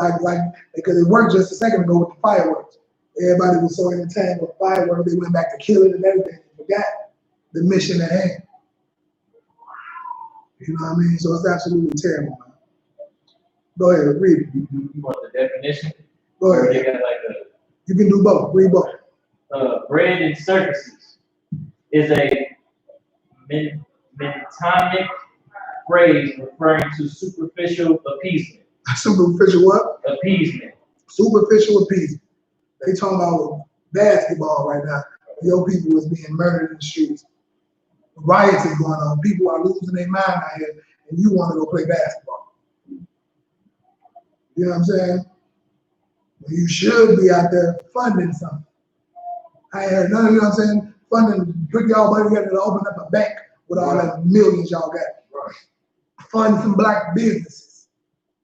because it worked just a second ago with the fireworks. Everybody was so entertained with fireworks, they went back to killing and everything and forgot the mission at hand. You know what I mean? So it's absolutely terrible, man. Go ahead, read it. You want the definition? Go ahead. They got You can do both. Read both. bread and circuses is a metonymic phrase referring to superficial appeasement. Superficial what? Appeasement. Superficial appeasement. They talking about basketball right now. Your people is being murdered in the streets. Riots is going on. People are losing their mind out here, and you want to go play basketball. You know what I'm saying? Well, you should be out there funding something. I ain't heard none of you know what I'm saying? Funding, put y'all money together to open up a bank with all that millions y'all got. Right. Fund some black businesses.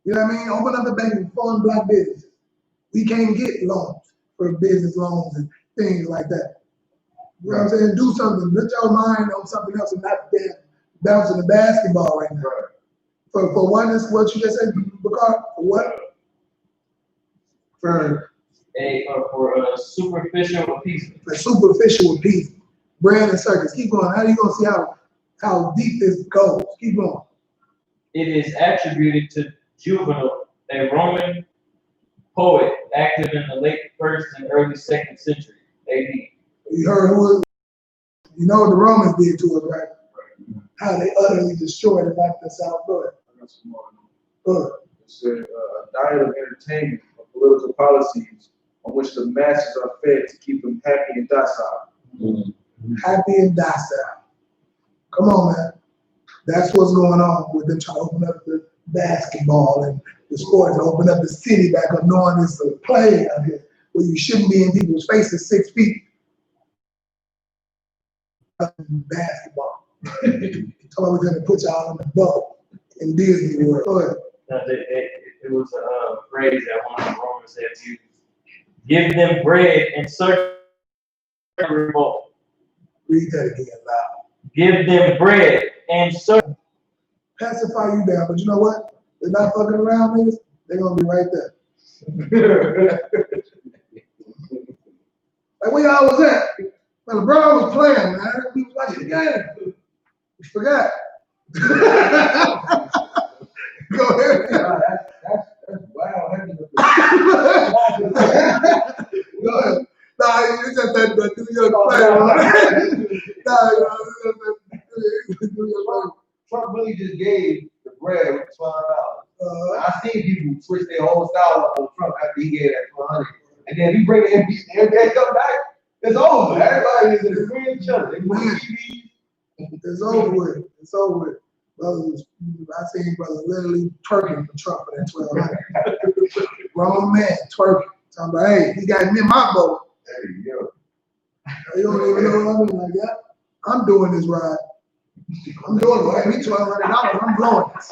You know what I mean? Open up a bank and fund black businesses. We can't get loans for business loans and things like that. You know what I'm saying? Do something. Put your mind on something else and not bouncing the basketball right now. Right. For one, that's what you just said, Bakar. For what? For superficial appeasement. For superficial appeasement. Bread and circus. Keep going. How are you going to see how deep this goes? Keep going. It is attributed to Juvenal, a Roman poet, active in the late 1st and early 2nd century AD. You heard who? You know what the Romans did to us, right? How they utterly destroyed it like the South Florida. Good. It's a diet of entertainment, of political policies on which the masses are fed to keep them happy and docile. Happy and docile. Come on, man. That's what's going on with them trying to open up the basketball and the sports, open up the city back up, knowing it's a play out here where you shouldn't be in people's faces 6 feet. Basketball. Told we're gonna put y'all on the boat in Disney World. Go ahead. It was a phrase that one of the Romans had used. Give them bread and serve revolt. Read that again loud. Give them bread and serve. Pacify you down, but you know what? They're not fucking around, niggas. They're gonna be right there. Like where y'all was at? When LeBron was playing, man. We was watching the game. We forgot. Go ahead. That's wild. Go ahead. Nah, it's just that New York play. Trump really just gave the bread with $12. I seen people switch their whole style up on Trump after he gave that $100. And then he bring the NBA come back, it's over. Everybody is in the green church. They put TVs. It's over with. It's over with. Brothers, I seen brothers literally twerking for Trump for that $12. Grown man twerking. Talking about, hey, he got me in my boat. There you go. You don't even know what I mean? Like, yeah, I'm doing this ride. I'm doing it. Like, me $1,200. I'm blowing this.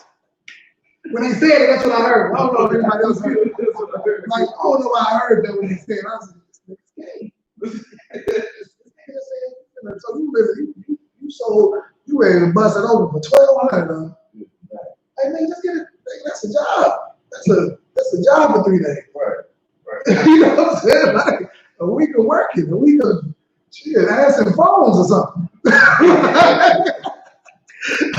When they said it, that's what I heard. I don't know if anybody else heard it. Like, I don't know why I heard that when they said it. I was like, this nigga's so you ready to bust it over for $1,200. Hey man, just get it. That's a job. That's a job for 3 days. Right. You know what I'm saying? Like a week of working, a week of shit, answering phones or something. You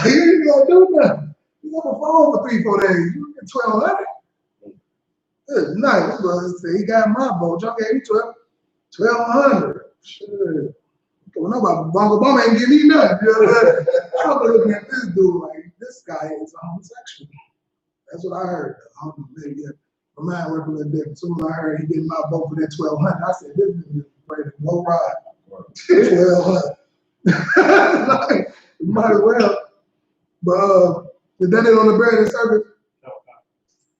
ain't gonna do nothing. You on the phone for 3-4 days. You get $1,200. Good night, brother. He got my boat. Y'all gave me $1,200. Shit. Well, nobody, Obama ain't give me nothing. You know what I'm saying? I was looking at this dude like, this guy is a homosexual. That's what I heard. I don't know, maybe my mind worked a little different. As soon as I heard he getting my vote for that $1,200, I said, this nigga is ready to go ride. $1,200. Like, you might as well. But is that it on the bread and service?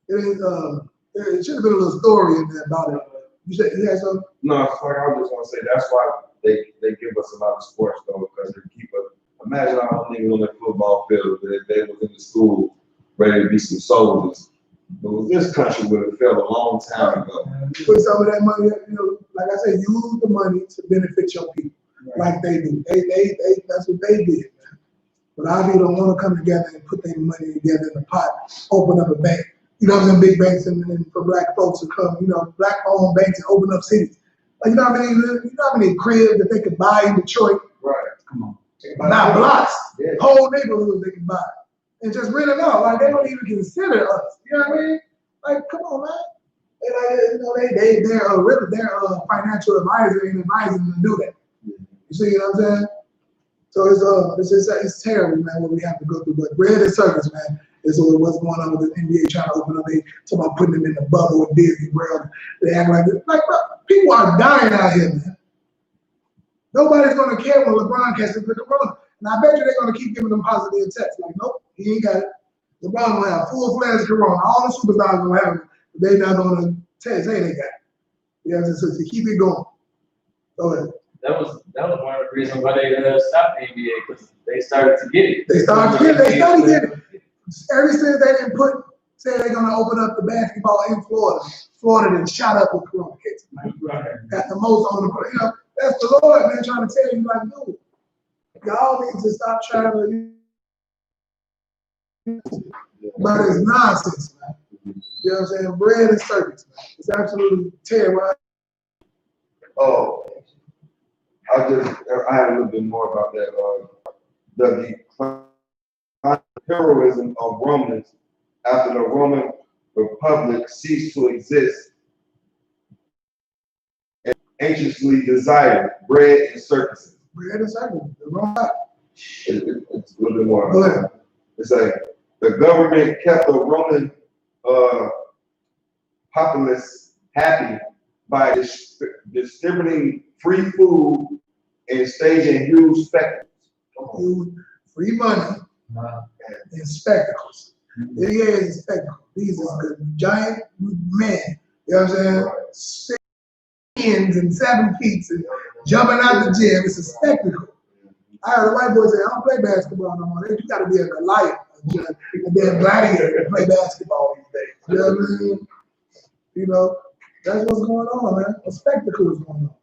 It should have been a little story in there about it. You said you had something? No, it's like I was just gonna say that's why they give us a lot of sports though, because they keep us. Imagine our own niggas on that football field that they was in the school ready to be some soldiers. But this country would have fell a long time ago. Put some of that money, like I said, use the money to benefit your people, like they do. They that's what they did. But our people don't want to come together and put their money together in a pot, open up a bank. You know, them big banks and for black folks to come, black-owned banks and open up cities. Like, you know how many cribs that they could buy in Detroit? Right. Come on. Not blocks, whole neighborhoods they can buy. And just rent it out. Like, they don't even consider us. You know what I mean? Like, come on, man. They're financial advisor ain't advising them to do that. You see what I'm saying? So it's terrible, man, what we have to go through. But bread and circus, man, is what's going on with the NBA trying to open up. They talking about putting them in the bubble with Disney World. They act like this. Like, bro, people are dying out here, man. Nobody's gonna care when LeBron catches the corona. And I bet you they're gonna keep giving them positive tests. Like, nope, he ain't got it. LeBron gonna have full-fledged corona. All the superstars gonna have it. But they're not gonna test. Hey, they got it. Yeah, so keep it going. Go ahead. That was one of the reasons why they stopped the NBA, because they started to get it. They started to get it. Ever since they didn't say they're gonna open up the basketball in Florida. Florida done shot up with corona cases. Got the most on the, that's the Lord, man, trying to tell you, like, dude, y'all need to stop trying to, but it's nonsense, man. You know what I'm saying? Bread and circus, man. It's absolutely terrible. Oh, I had a little bit more about that. The heroism of Romans after the Roman Republic ceased to exist anxiously desired bread and circuses. Bread and circuses. The wrong side. It's a little bit more. Go ahead. It's like the government kept the Roman populace happy by distributing free food and staging huge spectacles. Free money and spectacles. There he is, a spectacle. These are the giant men, you know what I'm saying? 6 hands and 7 feet and jumping out the gym. It's a spectacle. I heard a white boy say, I don't play basketball no more. You got to be a Goliath, a damn gladiator to play basketball these days. You know what I mean? You know, that's what's going on, man. A spectacle is going on.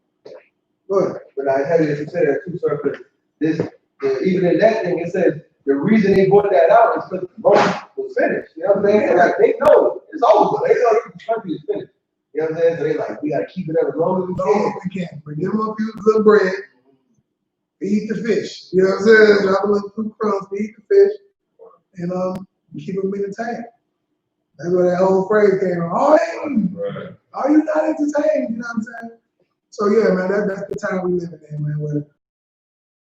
Good. But I had to say that too, sir, because even in that thing, it says the reason they brought that out is because Rome was finished. You know what I'm saying? So like they know it's over. They know the country is finished. You know what I'm saying? So they like, we gotta keep it up as long as we can. Bring them a few little bread, feed the fish. You know what I'm saying? Drop a little few crumbs, feed the fish, and keep them entertained. That's where that whole phrase came from. Are you not entertained? You know what I'm saying? So yeah, man, that's the time we living in, man. With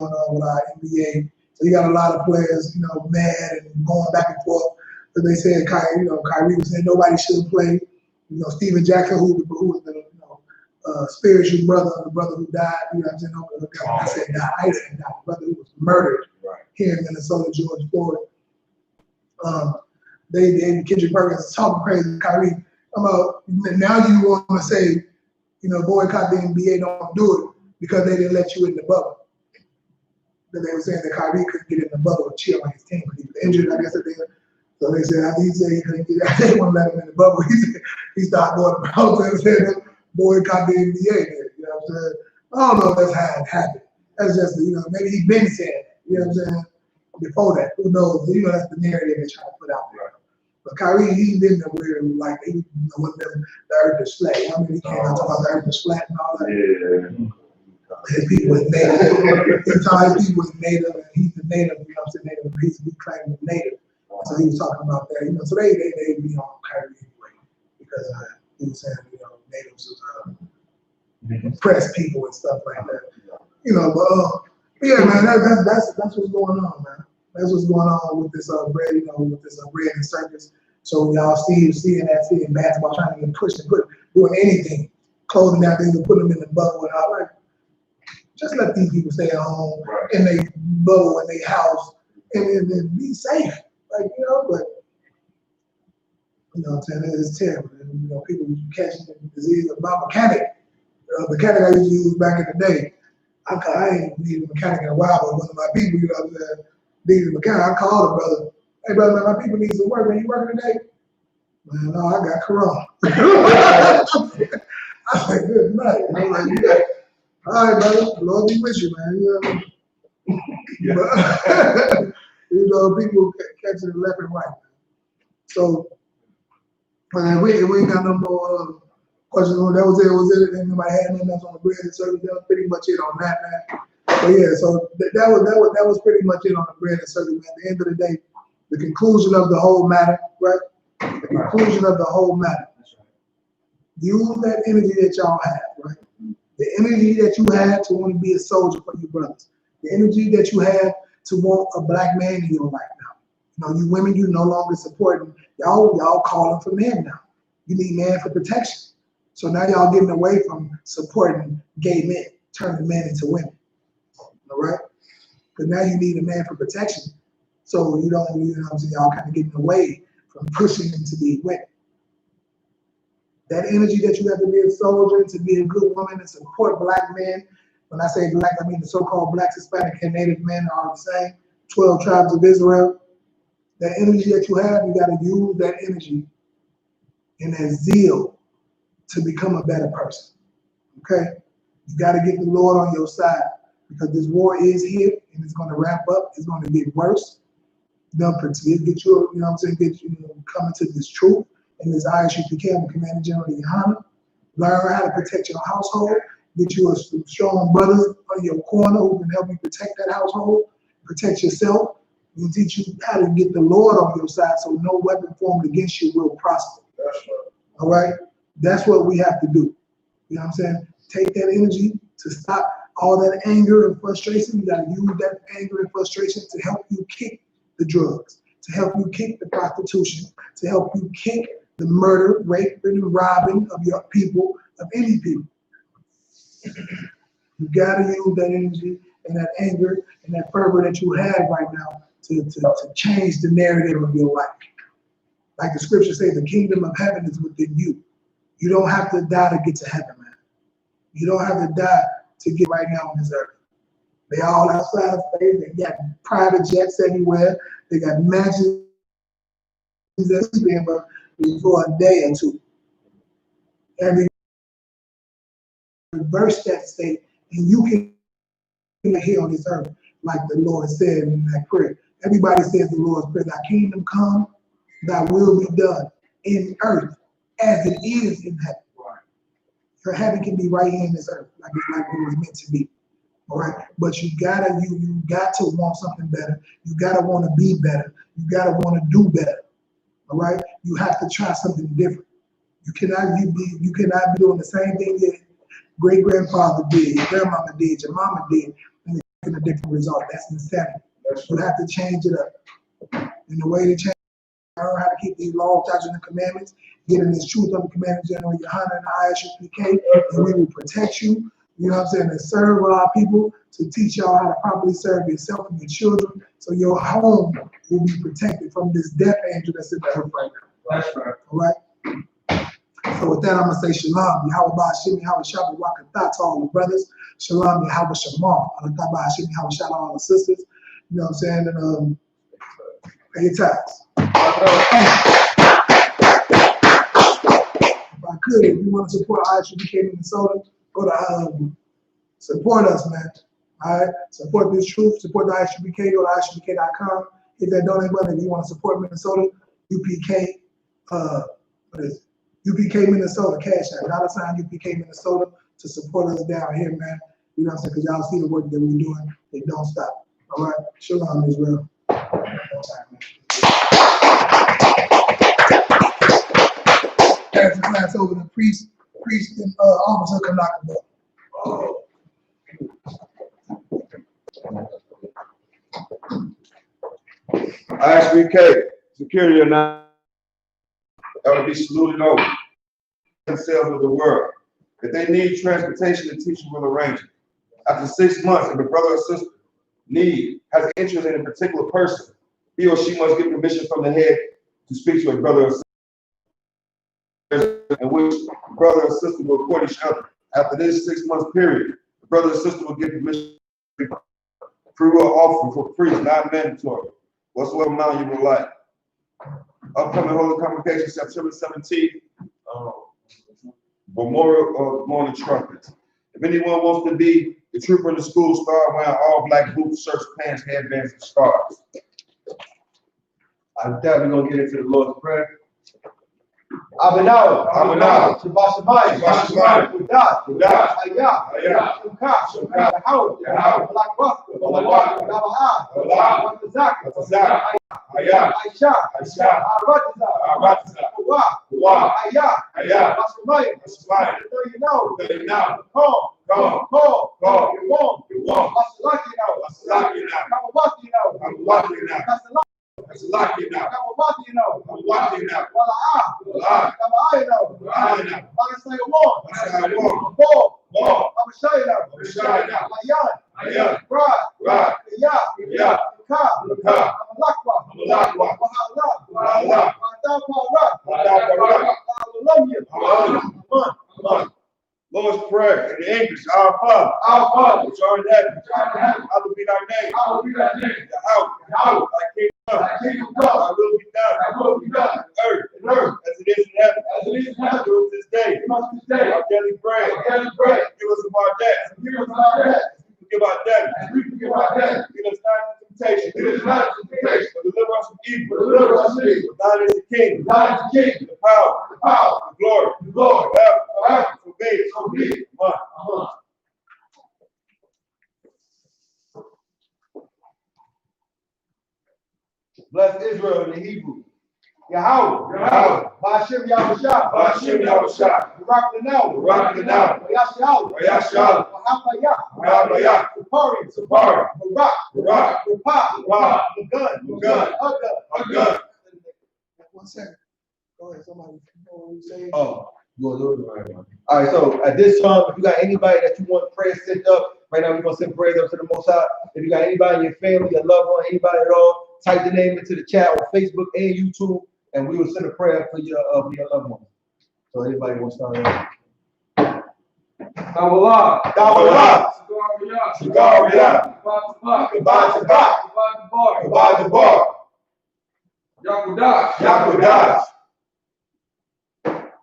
our NBA. So you got a lot of players, you know, mad and going back and forth. Because they said, Kyrie was saying nobody should play. You know, Steven Jackson, who was the spiritual brother of the brother who died. You know what I'm saying? I said died. I said died. The brother who was murdered here in Minnesota, George Floyd. Kendrick Perkins is talking crazy to Kyrie. Now you want to say, you know, boycott the NBA, don't do it because they didn't let you in the bubble. Then they were saying that Kyrie couldn't get in the bubble and chill on his team because he was injured, I guess. So they said, after he said he couldn't get out, they didn't want to let him in the bubble. He started going to protest saying, boycott the NBA. You know what I'm saying? I don't know if that's how it happened. That's just, you know, maybe he's been saying that. You know what I'm saying? Before that, who knows? You know, that's the narrative they're trying to put out there. But Kyrie, he didn't know where, like, he one of them, the earth is flat. I mean, he came out talking about the earth is flat and all that. Yeah. His people was native. His people was native, and he's the native, you know what I'm saying? Native, he's claiming native. So he was talking about that, you know. So they be on Kyrie anyway, because he was saying, you know, natives was oppressed people and stuff like that. You know, but yeah, man, that's what's going on, man. That's what's going on with this bread, you know, with this bread and circus. So y'all seeing basketball trying to get pushed and doing anything, closing down things and put them in the bubble and all that. Just let these people stay at home in their bubble in their house and be safe, like, you know. But you know what I'm saying, it's terrible. And, you know, people catching the disease. My mechanic I used to use back in the day. I ain't needed a mechanic in a while, but one of my people, you know what I'm saying, needed a mechanic. I called the brother. Hey, brother, man, my people need some work. Man, you working today? Man, no, I got corona. I said, good night. I'm like, you got. All right, brother. Lord be with you, man. You know, but, you know, people catching it left and right. So, we ain't got no more questions. That was it. Anybody had nothing else on the bread and service? That was pretty much it on that, man. But yeah, so that was pretty much it on the bread and service, man. At the end of the day, the conclusion of the whole matter, right? The conclusion of the whole matter. Use that energy that y'all have, right? The energy that you have to want to be a soldier for your brothers. The energy that you have to want a black man in your life now. You know, you women, you no longer supporting, y'all calling for men now. You need man for protection. So now y'all getting away from supporting gay men, turning men into women. All right? Because now you need a man for protection. So you know what I'm saying, y'all kind of getting away from pushing them to be women. That energy that you have to be a soldier, to be a good woman, and support black men. When I say black, I mean the so-called black, Hispanic, and Native men are all the same. 12 tribes of Israel. That energy that you have, you got to use that energy and that zeal to become a better person. Okay? You got to get the Lord on your side because this war is here and it's going to ramp up. It's going to get worse. They'll get you, you know what I'm saying, get you coming to this truth. And this I.S.U.P.K, I'm the Commander General of YAHANNA. Learn how to protect your household. Get you a strong brother on your corner who can help you protect that household. Protect yourself. We'll teach you how to get the Lord on your side so no weapon formed against you will prosper. All right? That's what we have to do. You know what I'm saying? take that energy to stop all that anger and frustration. You gotta use that anger and frustration to help you kick the drugs, to help you kick the prostitution, to help you kick the murder, rape, and robbing of your people, of any people. You gotta use that energy and that anger and that fervor that you have right now to change the narrative of your life. Like the scripture says, the kingdom of heaven is within you. You don't have to die to get to heaven, man. You don't have to die to get right now on this earth. They all outside of faith. They got private jets everywhere. They got mansions that's been for a day or two. And reverse that state, and you can here on this earth, like the Lord said in that prayer. Everybody says the Lord's Prayer, thy kingdom come, thy will be done in earth as it is in heaven. Your heaven can be right here in this earth, like it was meant to be. All right, but you got to want something better. You gotta want to be better. You gotta want to do better. All right, you have to try something different. You cannot be doing the same thing your great grandfather did, your grandmama did, your mama did, and getting a different result. That's insanity. You have to change it up. And the way to change it, learn how to keep these laws, statutes, and commandments, get in this truth of the commandments, General YAHANNA and I.S.U.P.K, and we will protect you. You know what I'm saying? And serve our people to teach y'all how to properly serve yourself and your children, so your home will be protected from this death angel that's in the earth right now. That's right. All right. So with that, I'm gonna say shalom. Yahweh Ba'ashim, Yahweh Shabbat, Wakatah to all the brothers. Shalom, Yahweh Shamar. Alakah Ba'ashim, Yahweh Shalom, all the sisters. You know what I'm saying? And pay your tax. If I could, if you want to support I.S.U.P.K Minnesota, go to support us, man. All right, support this truth. Support the I.S.U.P.K. Go to ISUPK.com. Hit that donate button if you want to support Minnesota. UPK. What is it? UPK Minnesota, cash out, $ UPK Minnesota to support us down here, man. You know what I'm saying? Because y'all see the work that we're doing. They don't stop. All right? Shalom, Israel. Pass the class over to priest and officer Kanaka. I.S.U.P.K, security or not, that would be saluted over themselves of the world. If they need transportation, the teacher will arrange it. After 6 months, if a brother or sister has an interest in a particular person, he or she must get permission from the head to speak to a brother or sister, in which brother or sister will report each other. After this 6 month period, the brother or sister will get permission. Free will offering for free, not mandatory. Whatsoever amount you would like. Upcoming Holy Convocation, September 17th, Memorial of Morning Trumpets. If anyone wants to be the trooper in the school, start wearing all black boots, shirts, pants, headbands, and scarves. I'm definitely gonna get into the Lord's Prayer. Abinau, Shabbat Shabbat, Kudat, I.S.U.P.K, Yahweh, Black Rasta, Zaka, Aisha, you know, call, you want, That's lucky now. I'm lucky now. Well, I know. I say a war. I'm show you now. Ayan. Right. Yeah. I'm a lakwa. Lord's Prayer in the English, Our Father, which art in heaven, hallowed be thy name. The house, thy kingdom come, thy will be done, on earth, as it is in heaven. Give us this day our daily bread. Give us our debts. Forgive our debtors. Lead us not into temptation, but deliver us from evil. For thine is the kingdom, the power, the glory, forever. So be it. Bless Israel in the Hebrew. Yahweh. Yahweh. Ba'ashem Yahushua. Ba'ashem Yahushua. Barak Lenau. Barak Lenau. Yashalau. Yashalau. Wahapaya. Wahapaya. Sapari. Sapari. Barak. Barak. Rapah. Rapah. Magun. Magun. One second. Go ahead, somebody. You know what we say? Oh, you're doing it right now. All right, so at this time, if you got anybody that you want prayers sent up, right now we're gonna send prayers up to the Most High. If you got anybody in your family, your loved one, anybody at all, type the name into the chat on Facebook and YouTube, and we will send a prayer for your loved one. So anybody want to start off? Kabbalah. Kabbalah. Shagaria. Goodbye to Bar. Goodbye to bar. Yakudash. Yakudash.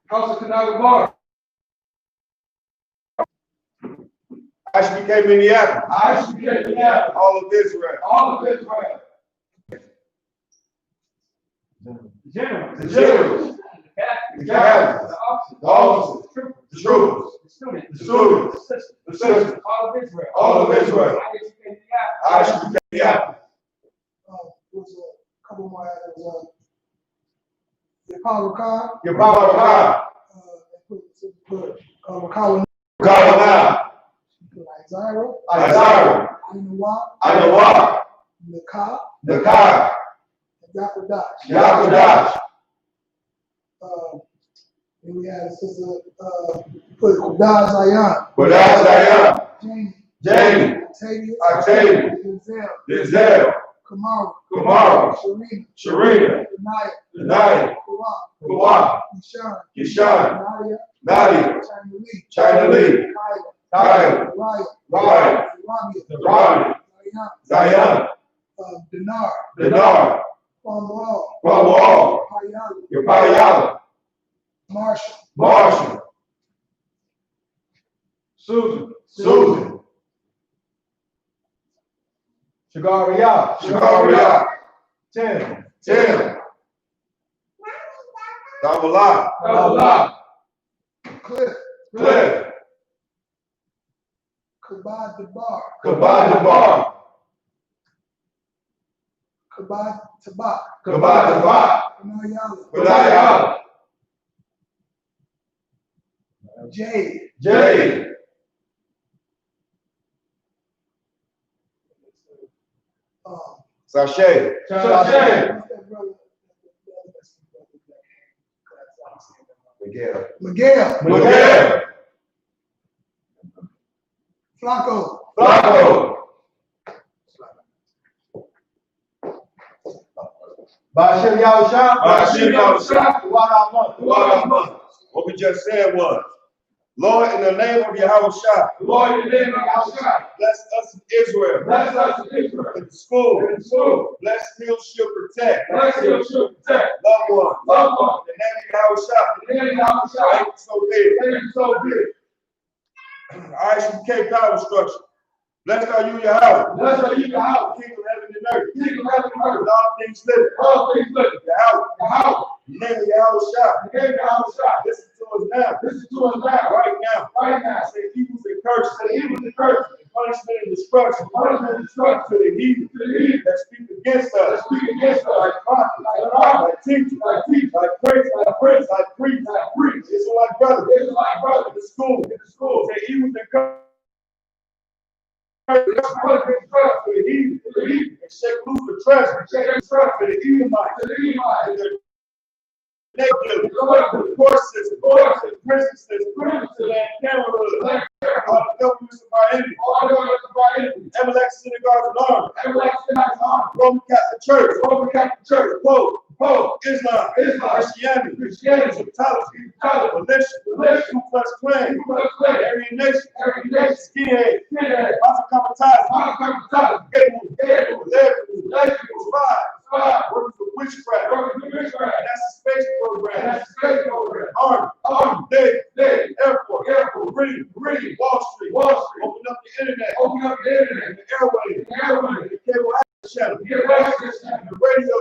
House of Kanaga Bar. I.S.U.P.K Minneapolis. I.S.U.P.K Minneapolis. All of Israel. All of Israel. The generals. The captains. The officers. The troopers. The students. The students. The sisters. All of Israel. All of Israel. I.S.U.P.K Minneapolis. I.S.U.P.K Minneapolis. There's a couple more. There's YAHANNA. Your power God. Put Makawa. God now. Isaiah. I.S.U.P.K. I.S.U.P.K. Nakah. Nakah. Yakudash. Yakudash. And we had Sister put Kudash Zion. Kudash Jamie. Zion. Jamie. Octavius. Denzel. Kamara. Sharina. Denaya. Kawhi. Kishan. Nadia. China Lee. Kyle. Ryan. Zion. Dinar. Kwamwal. Your Payala. Marshall. Susan. Shagaria. Tim. Kabbalah. Cliff. Kabad Debar. Kabad Tabak. Benayala. Jay. Sashay. Miguel. Flacco. Ba'ashem Yahushua. What we just said was, Lord, in the name of Yahushua, bless us in Israel. In the school. Bless, heal, shield, protect. Loved ones. In the name of Yahushua. Thank you so big. I.S.U.P.K power structure. Blessed are you, Yahweh. King of heaven and earth. All things living. Yahweh. In the name of Yahushua. Listen to us now. Right now. Say evils and curses. Punishment and destruction. To the heathen. That speak against us. Like prophets. Like teachers. Like priests. Israelite brothers. In the school. Say evils and curses. To the heathen. And shake loose the treasure. To the Edomites. The court system, prison system, the land camera, all the governments of our enemies, Amalek synagogues and arms, Roman Catholic Church, Pope, Islam, Christianity, militia, Ku Klux Klan, Aryan Nation, skinhead, Masakamatazi, spies, workers with witchcraft, that's the space program, Army, Navy, Air Force, Marine, Wall Street, open up the internet, the airwaves, the cable access channel, the radio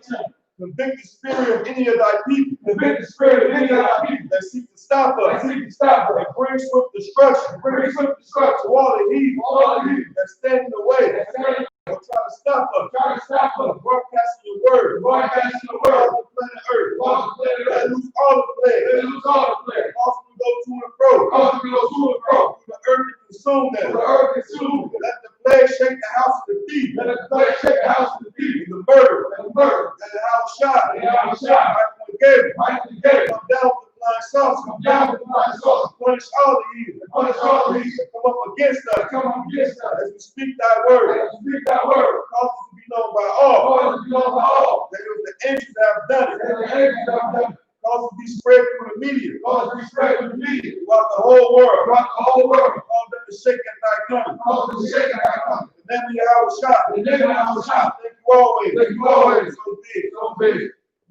channel, Convict the spirit of any of thy people. Convict the spirit of any of thy people that seek to stop us. that seek to stop us. And bring swift destruction. Bring swift destruction To all the heathen. all the heathen that stand in the way. that stand Or try to stop us. trying to stop us. Broadcasting your word. Broadcasting the All word. the planet Earth. All the planet Let Earth. loose all the plagues. Let loose all the plagues. Cause them to go to and fro. Cause them to go to and fro. The earth to consume them. The earth consume them. Let the plague shake the house of the thief. Let the plague shake the house of the thief. And the murder. And the murder. And the house shot. And the house shot. Michael and Gabriel. Michael and Gabriel. Come down with the flying saucer. Come down with the flying saucer. Punish all the heathen. Punish all the heathen. Come up against us. Come up against us. As we speak thy word. As we speak thy word. Cause it to be known by all. Cause it to be known by all. That it was the angels that have done it. That the angels have done it. Cause it to be spread through the media. Cause it to be spread through the media. Throughout the whole world. Throughout the whole world. Cause them to shake at thy coming. Cause them to shake at thy coming. And then we have a shot. And then we have a shot. Thank you always. Thank you always. So big. So big.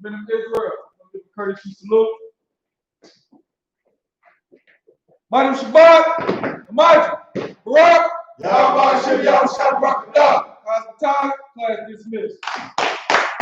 Men of Israel. I'm giving courtesy salute. Madam Shabbat, Imagine, Barak, Yahweh Hashem, Yahweh Shabbat, class dismissed.